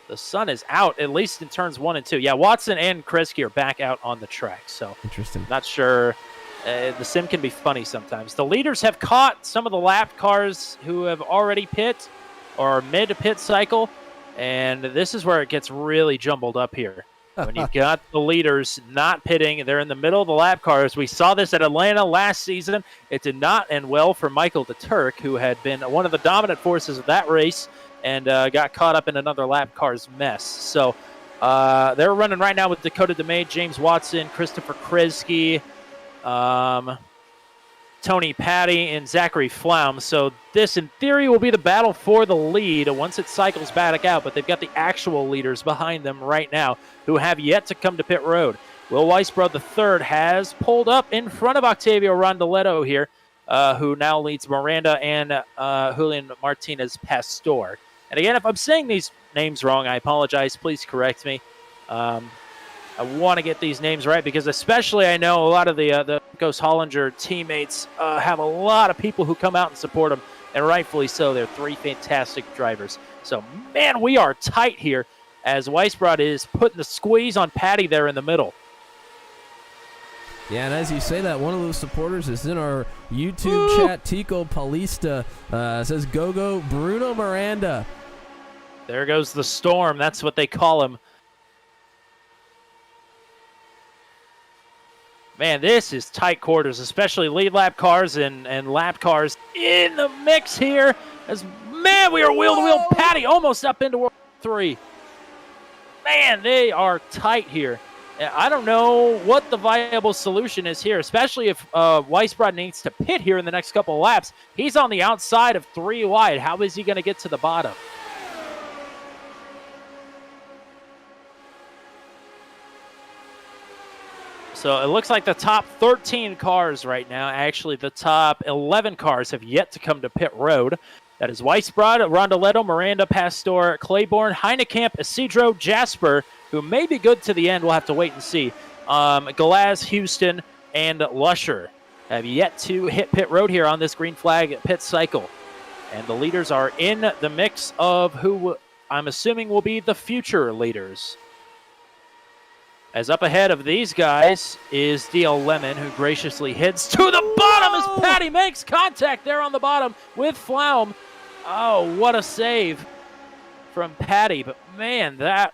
The sun is out, at least in turns 1 and 2. Yeah, Watson and Kresge are back out on the track. So interesting. Not sure. The sim can be funny sometimes. The leaders have caught some of the lap cars who have already pit or mid-pit cycle, and this is where it gets really jumbled up here. When you've got the leaders not pitting, they're in the middle of the lap cars. We saw this at Atlanta last season. It did not end well for Michael de Turk, who had been one of the dominant forces of that race, and got caught up in another lap car's mess. So they're running right now with Dakota DeMay, James Watson, Christopher Kresge, Tony Patty, and Zachary Flaum. So this, in theory, will be the battle for the lead once it cycles back out, but they've got the actual leaders behind them right now who have yet to come to pit road. Will Weisbrod III has pulled up in front of Octavio Rondoletto here, who now leads Miranda and Julian Martinez Pastor. And again, if I'm saying these names wrong, I apologize. Please correct me. I want to get these names right because especially I know a lot of the Ghost Hollinger teammates have a lot of people who come out and support them, and rightfully so. They're three fantastic drivers. So, man, we are tight here as Weisbrod is putting the squeeze on Patty there in the middle. Yeah, and as you say that, one of those supporters is in our YouTube chat. Tico Paulista says, go, Bruno Miranda. There goes the storm. That's what they call him. Man, this is tight quarters, especially lead lap cars and lap cars in the mix here. As, man, we are wheel-to-wheel. Patty almost up into World 3. Man, they are tight here. I don't know what the viable solution is here, especially if Weisbrod needs to pit here in the next couple of laps. He's on the outside of 3 wide. How is he going to get to the bottom? So it looks like the top 13 cars right now, actually the top 11 cars have yet to come to pit road. That is Weisbrod, Rondoletto, Miranda, Pastor, Claiborne, Heinekamp, Isidro, Jasper, who may be good to the end. We'll have to wait and see. Galaz, Houston, and Lusher have yet to hit pit road here on this green flag pit cycle. And the leaders are in the mix of who I'm assuming will be the future leaders. As up ahead of these guys is DL Lemon, who graciously heads to the bottom as Patty makes contact there on the bottom with Flaum. Oh, what a save from Patty. But, man, that...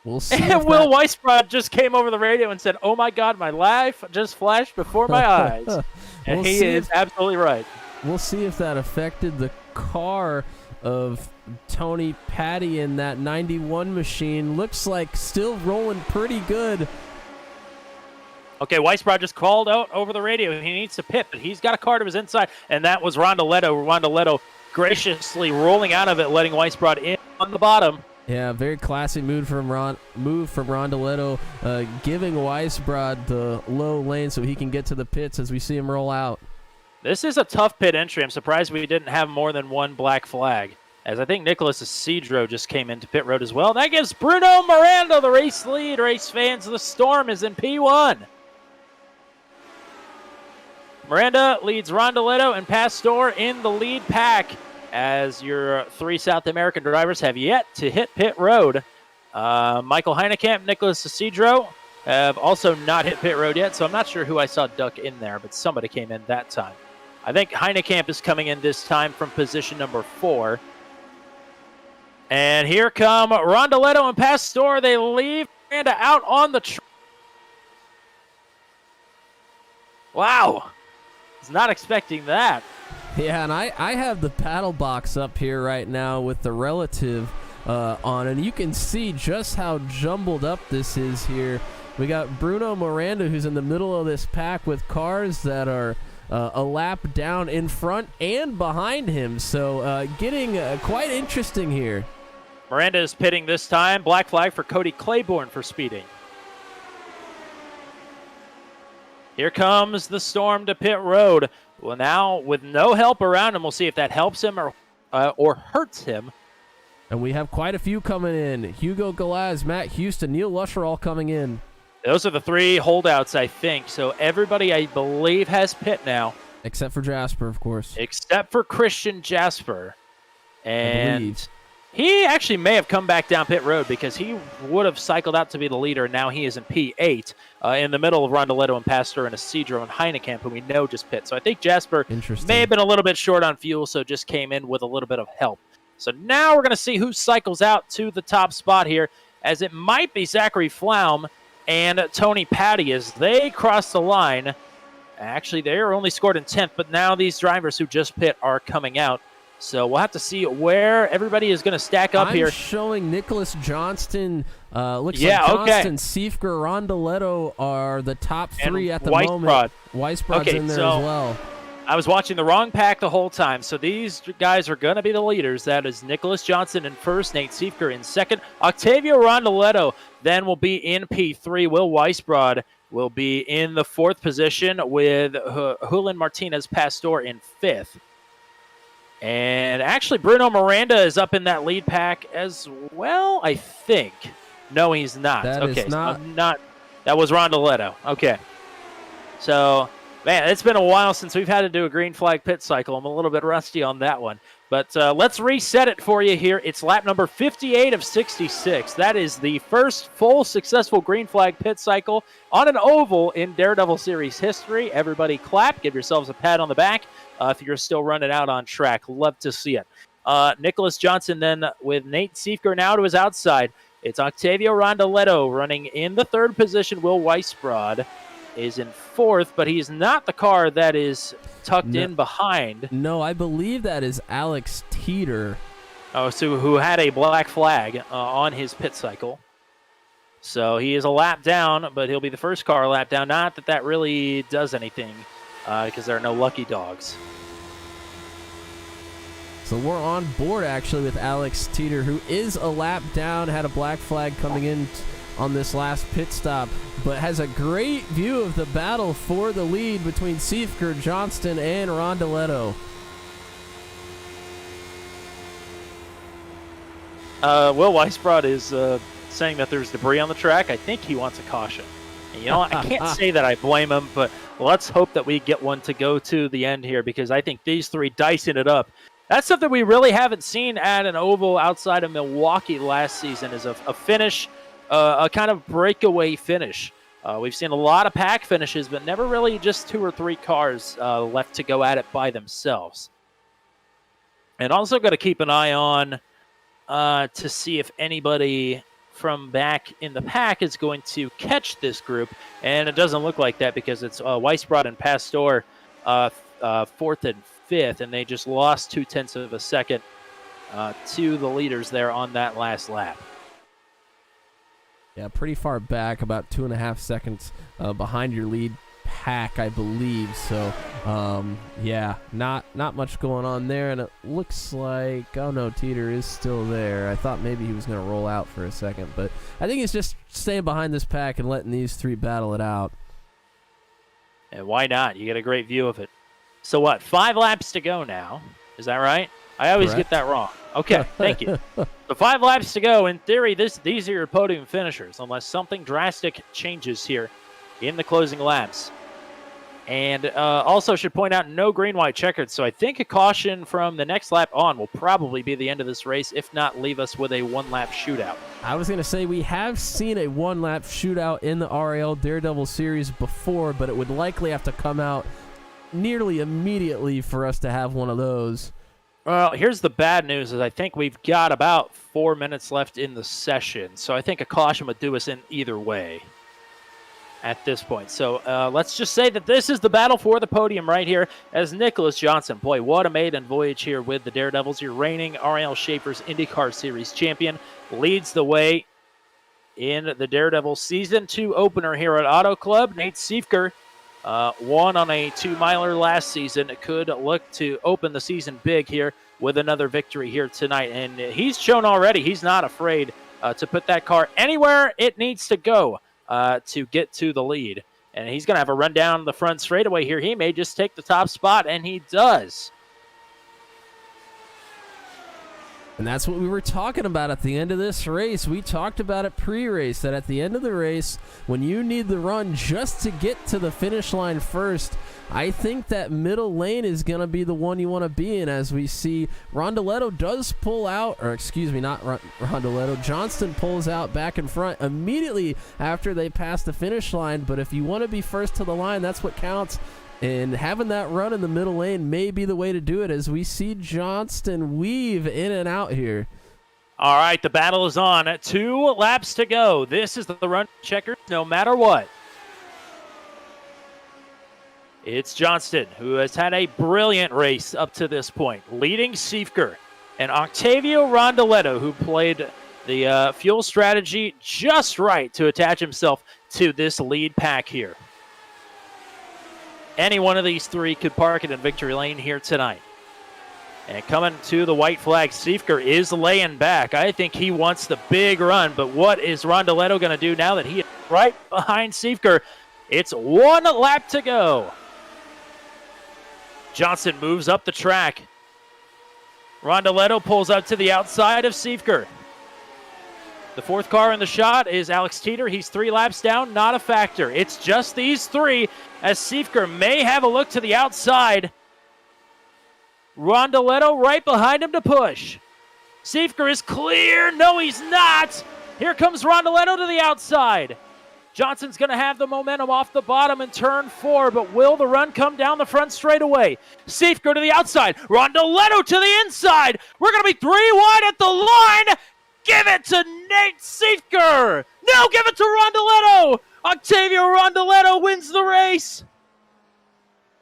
We'll see. And Will Weisbrod just came over the radio and said, oh, my God, my life just flashed before my eyes. And he is absolutely right. We'll see if that affected the car of Tony Patty in that 91 machine. Looks like still rolling pretty good. Okay, Weisbrod just called out over the radio. He needs to pit, but he's got a car to his inside, and that was Rondoletto. Rondoletto graciously rolling out of it, letting Weisbrod in on the bottom. Yeah, very classy move from Rondoletto, giving Weisbrod the low lane so he can get to the pits as we see him roll out. This is a tough pit entry. I'm surprised we didn't have more than one black flag, as I think Nicholas Isidro just came into pit road as well. That gives Bruno Miranda the race lead. Race fans, the storm is in P1. Miranda leads Rondoletto and Pastor in the lead pack, as your 3 South American drivers have yet to hit pit road. Michael Heinekamp, Nicholas Isidro, have also not hit pit road yet, so I'm not sure who I saw duck in there, but somebody came in that time. I think Heinekamp is coming in this time from position number 4. And here come Rondoletto and Pastor. They leave Miranda out on the track. Wow. Was not expecting that. Yeah, and I have the paddle box up here right now with the relative on, and you can see just how jumbled up this is here. We got Bruno Miranda, who's in the middle of this pack with cars that are a lap down in front and behind him, so getting quite interesting here. Miranda is pitting this time. Black flag for Cody Claiborne for speeding. Here comes the storm to pit road. Well, now with no help around him, we'll see if that helps him or hurts him. And we have quite a few coming in. Hugo Galaz, Matt Houston, Neil Lusher all coming in. Those are the 3 holdouts, I think. So everybody, I believe, has pit now. Except for Jasper, of course. Except for Christian Jasper. I And believe. he actually may have come back down pit road because he would have cycled out to be the leader. Now he is in P8 in the middle of Rondoletto and Pastor and Isidro and Heinekamp, who we know just pit. So I think Jasper may have been a little bit short on fuel, so just came in with a little bit of help. So now we're going to see who cycles out to the top spot here, as it might be Zachary Flaum and Tony Patty as they cross the line. Actually, they are only scored in 10th, but now these drivers who just pit are coming out. So we'll have to see where everybody is going to stack up here. I'm showing Nicholas Johnston. Looks Yeah, like okay. Johnston, Siefker, Rondoletto are the top 3 at the Weisbrod. moment. Weisbrod's Okay, in there so as well. I was watching the wrong pack the whole time. So these guys are going to be the leaders. That is Nicholas Johnson in first, Nate Siefker in second. Octavio Rondoletto then will be in P3. Will Weisbrod will be in the 4th position with Julian Martinez Pastor in 5th. And actually, Bruno Miranda is up in that lead pack as well, I think. No, he's not. That okay, is not. So that was Rondoletto. Okay. So, man, it's been a while since we've had to do a green flag pit cycle. I'm a little bit rusty on that one. But let's reset it for you here. It's lap number 58 of 66. That is the first full successful green flag pit cycle on an oval in Daredevil Series history. Everybody clap. Give yourselves a pat on the back if you're still running out on track. Love to see it. Nicholas Johnson then with Nate Siefker now to his outside. It's Octavio Rondoletto running in the 3rd position. Will Weisbrod is in 4th, but he's not the car that is tucked in behind. No, I believe that is Alex Teeter. Oh, so who had a black flag on his pit cycle. So he is a lap down, but he'll be the first car lap down. Not that that really does anything because there are no lucky dogs. So we're on board, actually, with Alex Teeter, who is a lap down, had a black flag coming in on this last pit stop, but has a great view of the battle for the lead between Siefker, Johnston, and Rondoletto. Will Weisbrod is saying that there's debris on the track. I think he wants a caution. And you know what? I can't say that I blame him, but let's hope that we get one to go to the end here because I think these 3 dicing it up. That's something we really haven't seen at an oval outside of Milwaukee last season is a finish, a kind of breakaway finish. We've seen a lot of pack finishes, but never really just 2 or 3 cars left to go at it by themselves. And also got to keep an eye on to see if anybody from back in the pack is going to catch this group. And it doesn't look like that because it's Weisbrod and Pastor 4th and 5th, and they just lost 0.2 of a second to the leaders there on that last lap. Yeah, pretty far back, about 2.5 seconds behind your lead pack, I believe. So, yeah, not much going on there. And it looks like, oh no, Teeter is still there. I thought maybe he was going to roll out for a second, but I think he's just staying behind this pack and letting these 3 battle it out. And why not? You get a great view of it. So what, 5 laps to go now? Is that right? I always Correct. get that wrong. Okay, thank you. So 5 laps to go. In theory, these are your podium finishers, unless something drastic changes here in the closing laps. And also should point out no green, white checkered. So I think a caution from the next lap on will probably be the end of this race, if not leave us with a one-lap shootout. I was going to say we have seen a one-lap shootout in the RIL Daredevil Series before, but it would likely have to come out nearly immediately for us to have one of those. Well, here's the bad news is I think we've got about 4 minutes left in the session. So I think a caution would do us in either way at this point. So let's just say that this is the battle for the podium right here as Nicholas Johnston. Boy, what a maiden voyage here with the Daredevils. Your reigning RIL Shapers IndyCar Series champion leads the way in the Daredevil Season 2 opener here at Auto Club. Nate Siefker won on a 2-miler last season. Could look to open the season big here with another victory here tonight. And he's shown already he's not afraid to put that car anywhere it needs to go to get to the lead. And he's going to have a run down the front straightaway here. He may just take the top spot, and he does. And that's what we were talking about at the end of this race. We talked about it pre-race, that at the end of the race, when you need the run just to get to the finish line first, I think that middle lane is going to be the one you want to be in, as we see Rondoletto does pull out, or excuse me, not Rondoletto, Johnston pulls out back in front immediately after they pass the finish line. But if you want to be first to the line, that's what counts. And having that run in the middle lane may be the way to do it, as we see Johnston weave in and out here. All right, the battle is on. 2 laps to go. This is the run checker, no matter what. It's Johnston, who has had a brilliant race up to this point, leading Siefker and Octavio Rondoletto, who played the fuel strategy just right to attach himself to this lead pack here. Any one of these three could park it in victory lane here tonight. And coming to the white flag, Siefker is laying back. I think he wants the big run, but what is Rondoletto going to do now that he is right behind Siefker? It's 1 lap to go. Johnston moves up the track. Rondoletto pulls up to the outside of Siefker. The 4th car in the shot is Alex Teeter. He's 3 laps down, not a factor. It's just these 3 as Siefker may have a look to the outside. Rondoletto right behind him to push. Siefker is clear. No, he's not. Here comes Rondoletto to the outside. Johnston's going to have the momentum off the bottom in turn 4, but will the run come down the front straightaway? Siefker to the outside. Rondoletto to the inside. We're going to be 3 wide at the line. Give it to Nate Siefker. No, give it to Rondoletto. Octavio Rondoletto wins the race.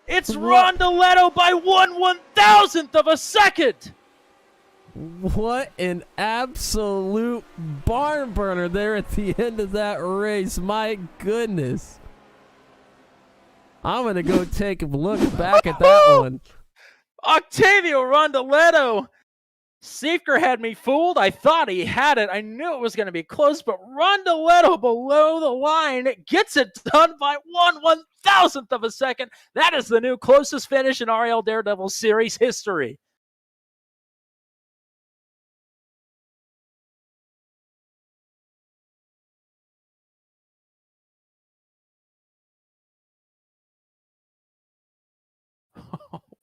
It's Rondoletto by 1/1000th of a second. What an absolute barn burner there at the end of that race. My goodness. I'm going to go take a look back at that one. Octavio Rondoletto. Siefker had me fooled. I thought he had it. I knew it was going to be close, but Rondoletto below the line gets it done by 1/1000th of a second. That is the new closest finish in RIL Daredevil Series history.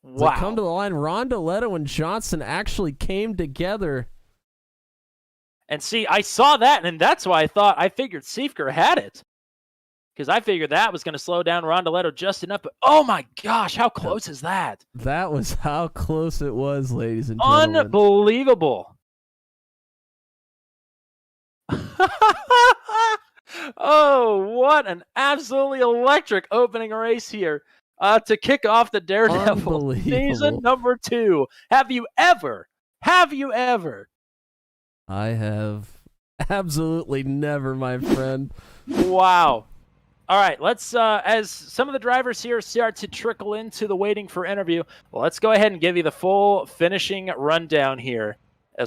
Wow. To come to the line, Rondoletto and Johnston actually came together. And see, I saw that, and that's why I figured Siefker had it. Because I figured that was going to slow down Rondoletto just enough. But oh my gosh, how close is that? That was how close it was, ladies and gentlemen. Unbelievable. Oh, what an absolutely electric opening race here. To kick off the Daredevil season number 2. Have you ever? I have absolutely never, my friend. Wow. All right, let's, as some of the drivers here start to trickle into the waiting for interview, well, let's go ahead and give you the full finishing rundown here.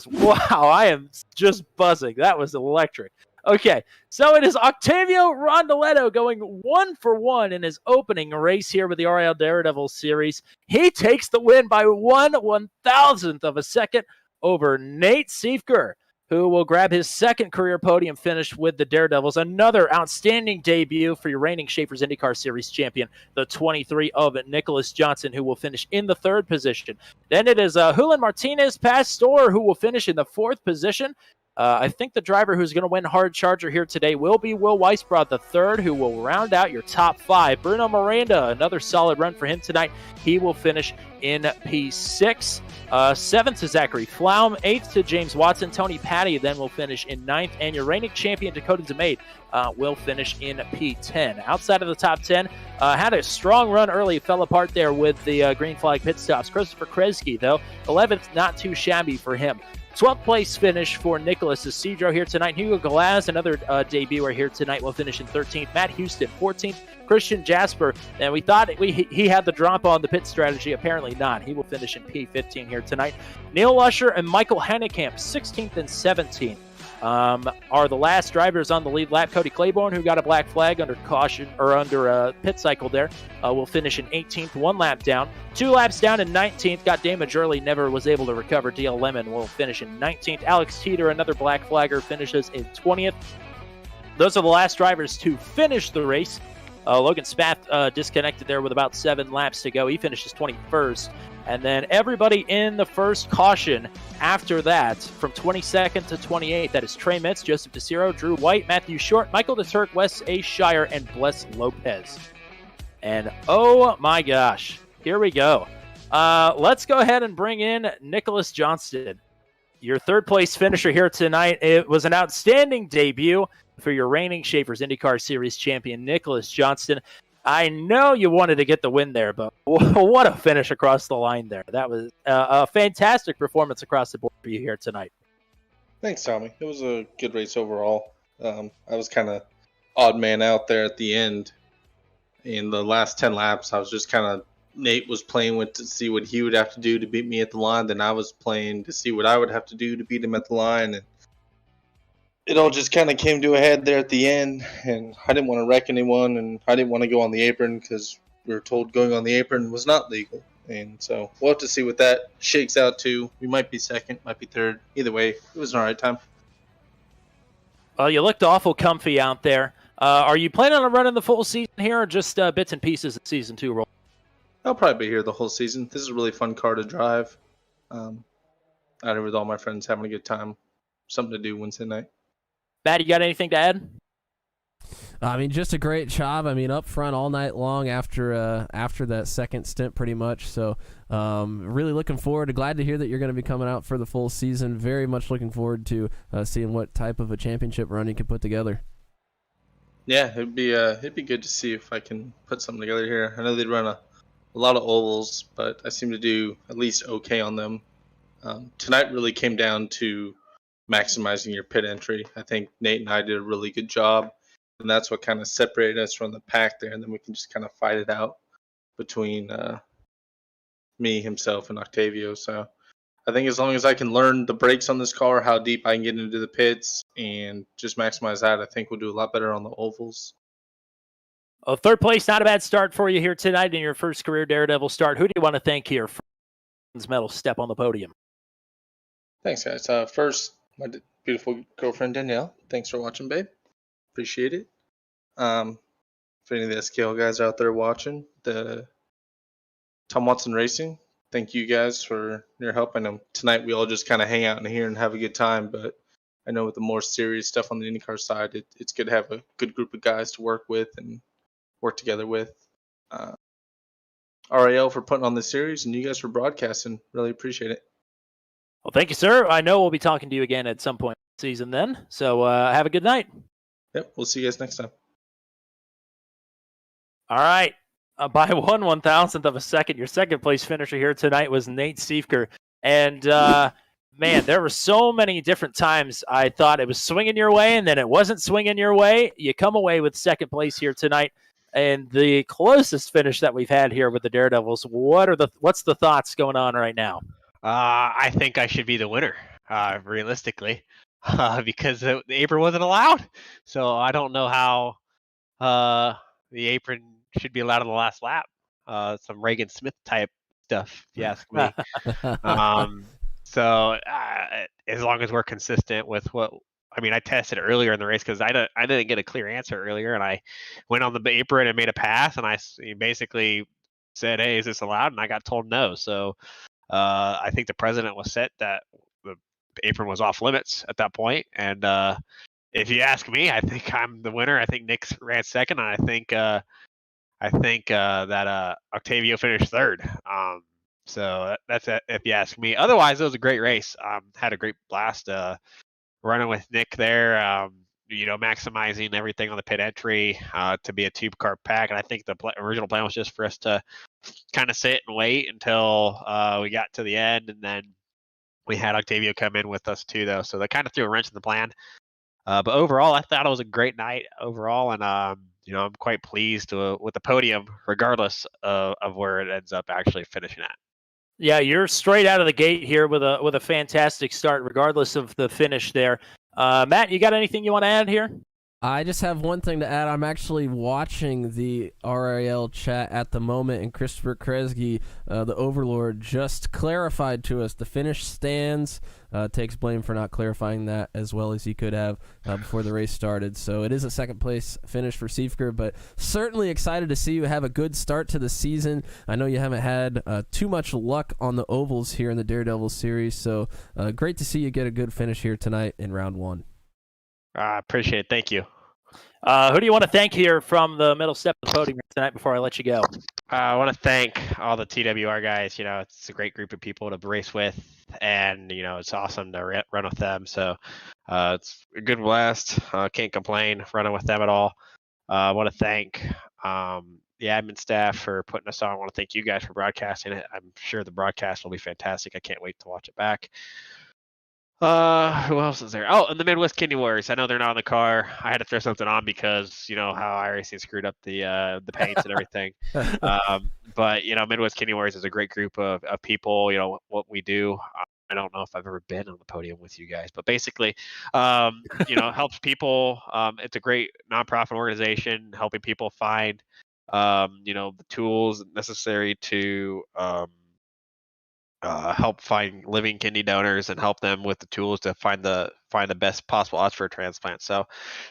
Wow, I am just buzzing. That was electric. Okay, so it is Octavio Rondoletto going 1 for 1 in his opening race here with the RIL Daredevil Series. He takes the win by 1/1000th of a second over Nate Siefker, who will grab his second career podium finish with the Daredevils. Another outstanding debut for your reigning Schaefer's IndyCar Series champion, the 23 of Nicholas Johnston, who will finish in the third position. Then it is Julian Martinez Pastor, who will finish in the fourth position. I think the driver who's going to win Hard Charger here today will be Will Weisbrod the third, who will round out your top five. Bruno Miranda, another solid run for him tonight. He will finish in P6. Seventh to Zachary Flaum. Eighth to James Watson. Tony Patty then will finish in ninth. And your reigning champion, Dakota DeMade, will finish in P10. Outside of the top 10, had a strong run early. Fell apart there with the green flag pit stops. Christopher Kresge, though, 11th, not too shabby for him. 12th place finish for Nicholas Isidro here tonight. Hugo Galaz, another debuter here tonight, will finish in 13th. Matt Houston, 14th. Christian Jasper, and we thought he had the drop on the pit strategy. Apparently not. He will finish in P15 here tonight. Neil Lusher and Michael Hennekamp, 16th and 17th. Are the last drivers on the lead lap. Cody Claiborne, who got a black flag under caution or under a pit cycle there, will finish in 18th, one lap down. 2 laps down in 19th. Got damage early, never was able to recover. DL Lemon will finish in 19th. Alex Teeter, another black flagger, finishes in 20th. Those are the last drivers to finish the race. Logan Spath disconnected there with about 7 laps to go. He finishes 21st. And then everybody in the first caution after that, from 22nd to 28th, that is Trey Mitz, Joseph DeCiro, Drew White, Matthew Short, Michael DeTurk, Wes A. Shire, and Bless Lopez. And oh my gosh, here we go. Let's go ahead and bring in Nicholas Johnston, your third place finisher here tonight. It was an outstanding debut for your reigning Schaefer's IndyCar Series champion, Nicholas Johnston. I know you wanted to get the win there, but what a finish across the line there. That was a fantastic performance across the board for you here tonight. Thanks, Tommy. It was a good race overall. I was kind of odd man out there at the end. In the last 10 laps, I was just kind of, Nate was playing with to see what he would have to do to beat me at the line. Then I was playing to see what I would have to do to beat him at the line. And it all just kind of came to a head there at the end, and I didn't want to wreck anyone, and I didn't want to go on the apron because we were told going on the apron was not legal. And so we'll have to see what that shakes out to. We might be second, might be third. Either way, it was an all right time. Well, you looked awful comfy out there. Are you planning on running the full season here, or just bits and pieces of Season 2 roll? I'll probably be here the whole season. This is a really fun car to drive. Out here with all my friends having a good time. Something to do Wednesday night. Matt, you got anything to add? I mean, just a great job. I mean, up front all night long after that second stint, pretty much. So, really looking forward. Glad to hear that you're going to be coming out for the full season. Very much looking forward to seeing what type of a championship run you can put together. Yeah, it'd be good to see if I can put something together here. I know they run a lot of ovals, but I seem to do at least okay on them. Tonight really came down to maximizing your pit entry. I think Nate and I did a really good job, and that's what kind of separated us from the pack there, and then we can just kind of fight it out between me, himself, and Octavio. So I think as long as I can learn the brakes on this car, how deep I can get into the pits, and just maximize that, I think we'll do a lot better on the ovals. Well, third place, not a bad start for you here tonight in your first career Daredevil start. Who do you want to thank here for his medal step on the podium? Thanks, guys. First, my beautiful girlfriend Danielle. Thanks for watching, babe. Appreciate it. If any of the SKL guys are out there watching, the Tom Watson Racing, thank you guys for your help. I know tonight we all just kind of hang out in here and have a good time, but I know with the more serious stuff on the IndyCar side, it's good to have a good group of guys to work with and work together with. RIL for putting on this series, and you guys for broadcasting. Really appreciate it. Well, thank you, sir. I know we'll be talking to you again at some point in the season then. So have a good night. Yep, we'll see you guys next time. All right. By 1/1000th of a second, your second place finisher here tonight was Nate Siefker. And, man, there were so many different times I thought it was swinging your way, and then it wasn't swinging your way. You come away with second place here tonight. And the closest finish that we've had here with the Daredevils, what's the thoughts going on right now? I think I should be the winner, realistically, because the apron wasn't allowed. So I don't know how the apron should be allowed on the last lap. Some Reagan Smith type stuff, if you ask me. So as long as we're consistent with I tested earlier in the race because I didn't get a clear answer earlier, and I went on the apron and made a pass, and I basically said, "Hey, is this allowed?" And I got told no. So I think the president was set that the apron was off limits at that point. And if you ask me, I think I'm the winner. I think Nick ran second, and I think that Octavio finished third. So that's it, if you ask me. Otherwise, it was a great race. Had a great blast running with Nick there. Maximizing everything on the pit entry to be a two-car pack. And I think the original plan was just for us to kind of sit and wait until we got to the end, and then we had Octavio come in with us too, though. So that kind of threw a wrench in the plan. But overall, I thought it was a great night overall, and I'm quite pleased with the podium, regardless of where it ends up actually finishing at. Yeah, you're straight out of the gate here with a fantastic start, regardless of the finish there. Matt, you got anything you want to add here? I just have one thing to add. I'm actually watching the RIL chat at the moment, and Christopher Kresge, the Overlord, just clarified to us the finish stands. Takes blame for not clarifying that as well as he could have before the race started. So it is a second-place finish for Siefker, but certainly excited to see you have a good start to the season. I know you haven't had too much luck on the ovals here in the Daredevil Series, so great to see you get a good finish here tonight in round one. I appreciate it. Thank you. Who do you want to thank here from the middle step of the podium tonight before I let you go? I want to thank all the TWR guys. It's a great group of people to race with, and it's awesome to run with them. So it's a good blast. Can't complain running with them at all. I want to thank the admin staff for putting us on. I want to thank you guys for broadcasting it. I'm sure the broadcast will be fantastic. I can't wait to watch it back. Who else is there? Oh, and the Midwest Kidney Warriors. I know they're not in the car. I had to throw something on because how iRacing screwed up the paints and everything. But Midwest Kidney Warriors is a great group of people. What we do. I don't know if I've ever been on the podium with you guys, but basically, helps people. It's a great nonprofit organization helping people find, the tools necessary to help find living kidney donors and help them with the tools to find the best possible odds for a transplant. So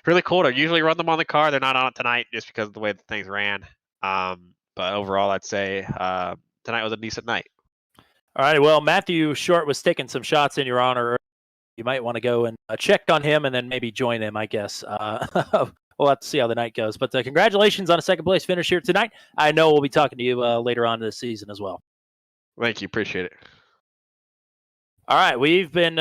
really cool to usually run them on the car. They're not on it tonight just because of the way the things ran. But overall, I'd say tonight was a decent night. All right. Well, Matthew Short was taking some shots in your honor. You might want to go and check on him and then maybe join him, I guess. We'll have to see how the night goes. But congratulations on a second place finish here tonight. I know we'll be talking to you later on this season as well. Thank you. Appreciate it. All right. We've been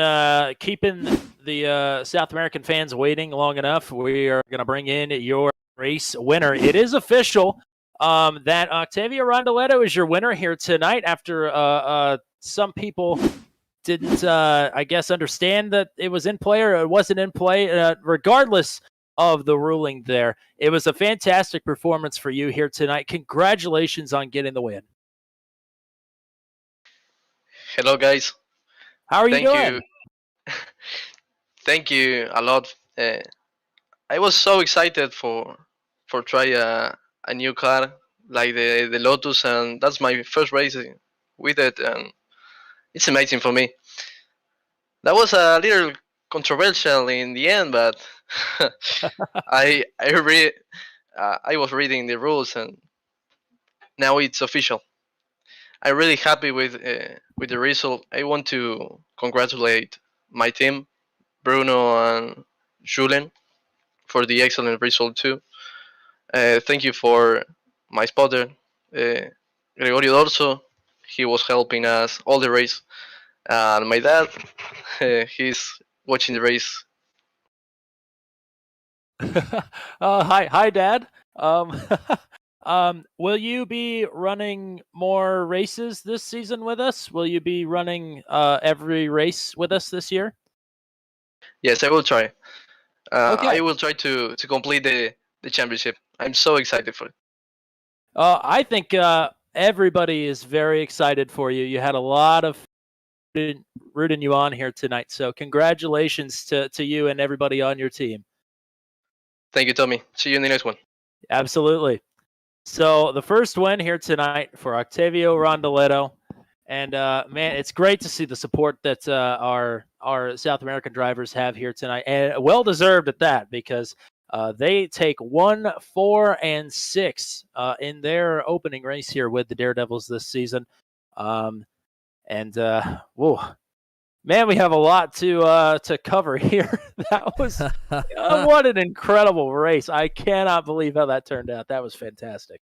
keeping the South American fans waiting long enough. We are going to bring in your race winner. It is official that Octavio Rondoletto is your winner here tonight after some people didn't, I guess, understand that it was in play or it wasn't in play. Regardless of the ruling there, it was a fantastic performance for you here tonight. Congratulations on getting the win. Hello, guys. How are you doing? Thank you a lot. I was so excited for try a new car like the Lotus, and that's my first race with it, and it's amazing for me. That was a little controversial in the end, but I was reading the rules, and now it's official. I'm really happy with the result. I want to congratulate my team, Bruno and Julen, for the excellent result too. Thank you for my spotter, Gregorio Dorso. He was helping us all the race. And my dad, he's watching the race. Hi, Dad. Will you be running more races this season with us? Will you be running every race with us this year? Yes, I will try. Okay. I will try to complete the championship. I'm so excited for it. I think everybody is very excited for you. You had a lot of rooting you on here tonight, so congratulations to you and everybody on your team. Thank you, Tommy. See you in the next one. Absolutely. So the first win here tonight for Octavio Rondoletto. And man, it's great to see the support that our South American drivers have here tonight, and well deserved at that, because they take 1, 4, and 6 in their opening race here with the Daredevils this season. Whoa, man, we have a lot to cover here. That was what an incredible race! I cannot believe how that turned out. That was fantastic.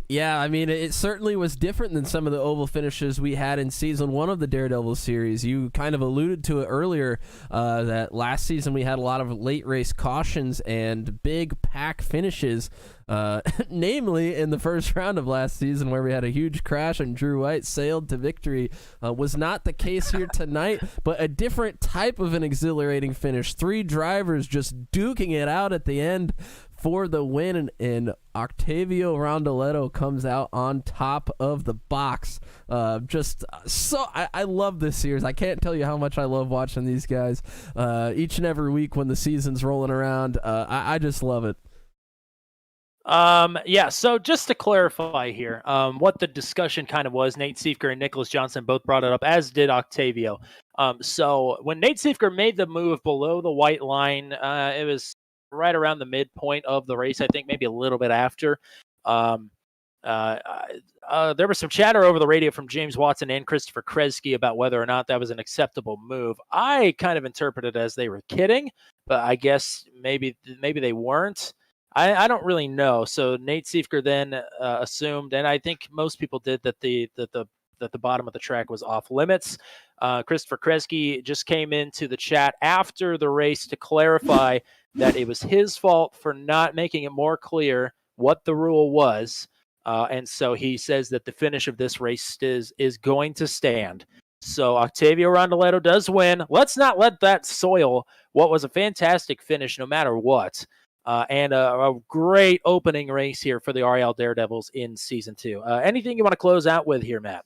Yeah, I mean, it certainly was different than some of the oval finishes we had in Season 1 of the Daredevil series. You kind of alluded to it earlier, that last season we had a lot of late race cautions and big pack finishes, namely in the first round of last season where we had a huge crash and Drew White sailed to victory. Was not the case here tonight, but a different type of an exhilarating finish. 3 drivers just duking it out at the end for the win, and Octavio Rondoletto comes out on top of the box. I love this series. I can't tell you how much I love watching these guys each and every week when the season's rolling around. I just love it. Yeah, so just to clarify here, what the discussion kind of was, Nate Siefker and Nicholas Johnston both brought it up, as did Octavio. So when Nate Siefker made the move below the white line, it was right around the midpoint of the race, I think maybe a little bit after. There was some chatter over the radio from James Watson and Christopher Kresge about whether or not that was an acceptable move. I kind of interpreted it as they were kidding, but I guess maybe they weren't. I don't really know. So Nate Siefker then assumed, and I think most people did, that the bottom of the track was off limits. Christopher Kresge just came into the chat after the race to clarify that it was his fault for not making it more clear what the rule was. And so he says that the finish of this race is going to stand. So Octavio Rondoletto does win. Let's not let that soil what was a fantastic finish no matter what. And a great opening race here for the RIL Daredevils in Season 2. Anything you want to close out with here, Matt?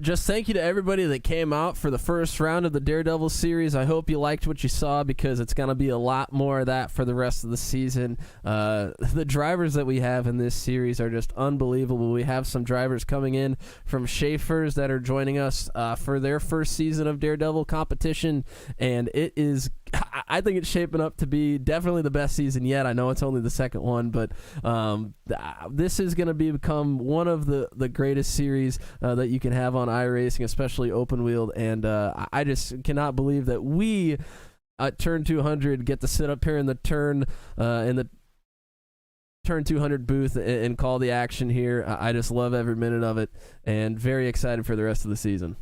Just thank you to everybody that came out for the first round of the Daredevil series. I hope you liked what you saw, because it's going to be a lot more of that for the rest of the season. The drivers that we have in this series are just unbelievable. We have some drivers coming in from Schaefer's that are joining us for their first season of Daredevil competition, and I think it's shaping up to be definitely the best season yet. I know it's only the second one, but this is going to become one of the greatest series that you can have on iRacing, especially open wheeled, and I just cannot believe that we at Turn 200 get to sit up here in the Turn 200 booth and call the action here. I just love every minute of it, and very excited for the rest of the season.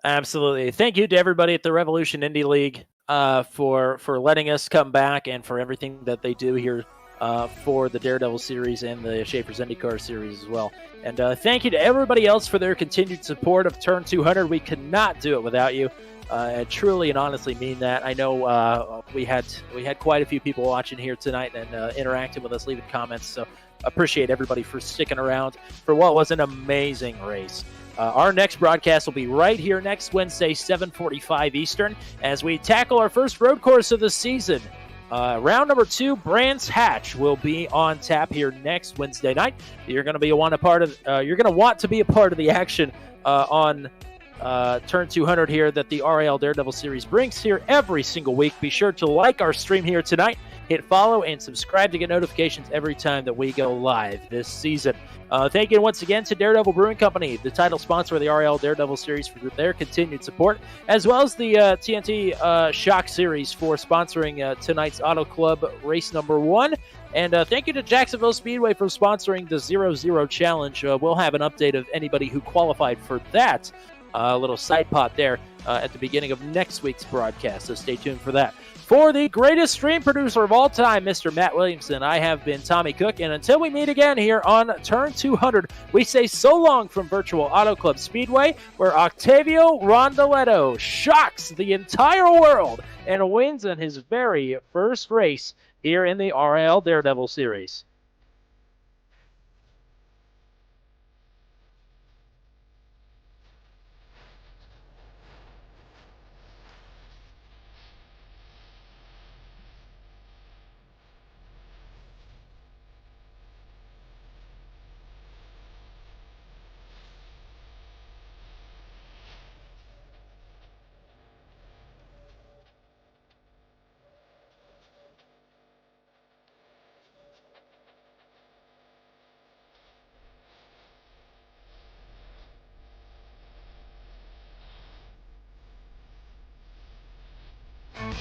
Absolutely. Thank you to everybody at the Revolution Indy League for letting us come back, and for everything that they do here for the Daredevil series and the Schaefer's IndyCar series as well. And thank you to everybody else for their continued support of Turn 200. We could not do it without you. I truly and honestly mean that. I know we had quite a few people watching here tonight and interacting with us, leaving comments. So appreciate everybody for sticking around for what was an amazing race. Our next broadcast will be right here next Wednesday, 7:45 Eastern, as we tackle our first road course of the season. Round number 2, Brands Hatch, will be on tap here next Wednesday night. You're going to want to be a part of the action on Turn 200 here that the RIL Daredevil series brings here every single week. Be sure to like our stream here tonight, hit follow, and subscribe to get notifications every time that we go live this season. Thank you once again to Daredevil Brewing Company, the title sponsor of the RIL Daredevil series, for their continued support, as well as the TNT Shock series for sponsoring tonight's Auto Club race number 1. And thank you to Jacksonville Speedway for sponsoring the 0-0 Challenge. We'll have an update of anybody who qualified for that. A little side pot there at the beginning of next week's broadcast, so stay tuned for that. For the greatest stream producer of all time, Mr. Matt Williamson, I have been Tommy Cook, and until we meet again here on Turn 200, we say so long from Virtual Auto Club Speedway, where Octavio Rondoletto shocks the entire world and wins in his very first race here in the RIL Daredevil series.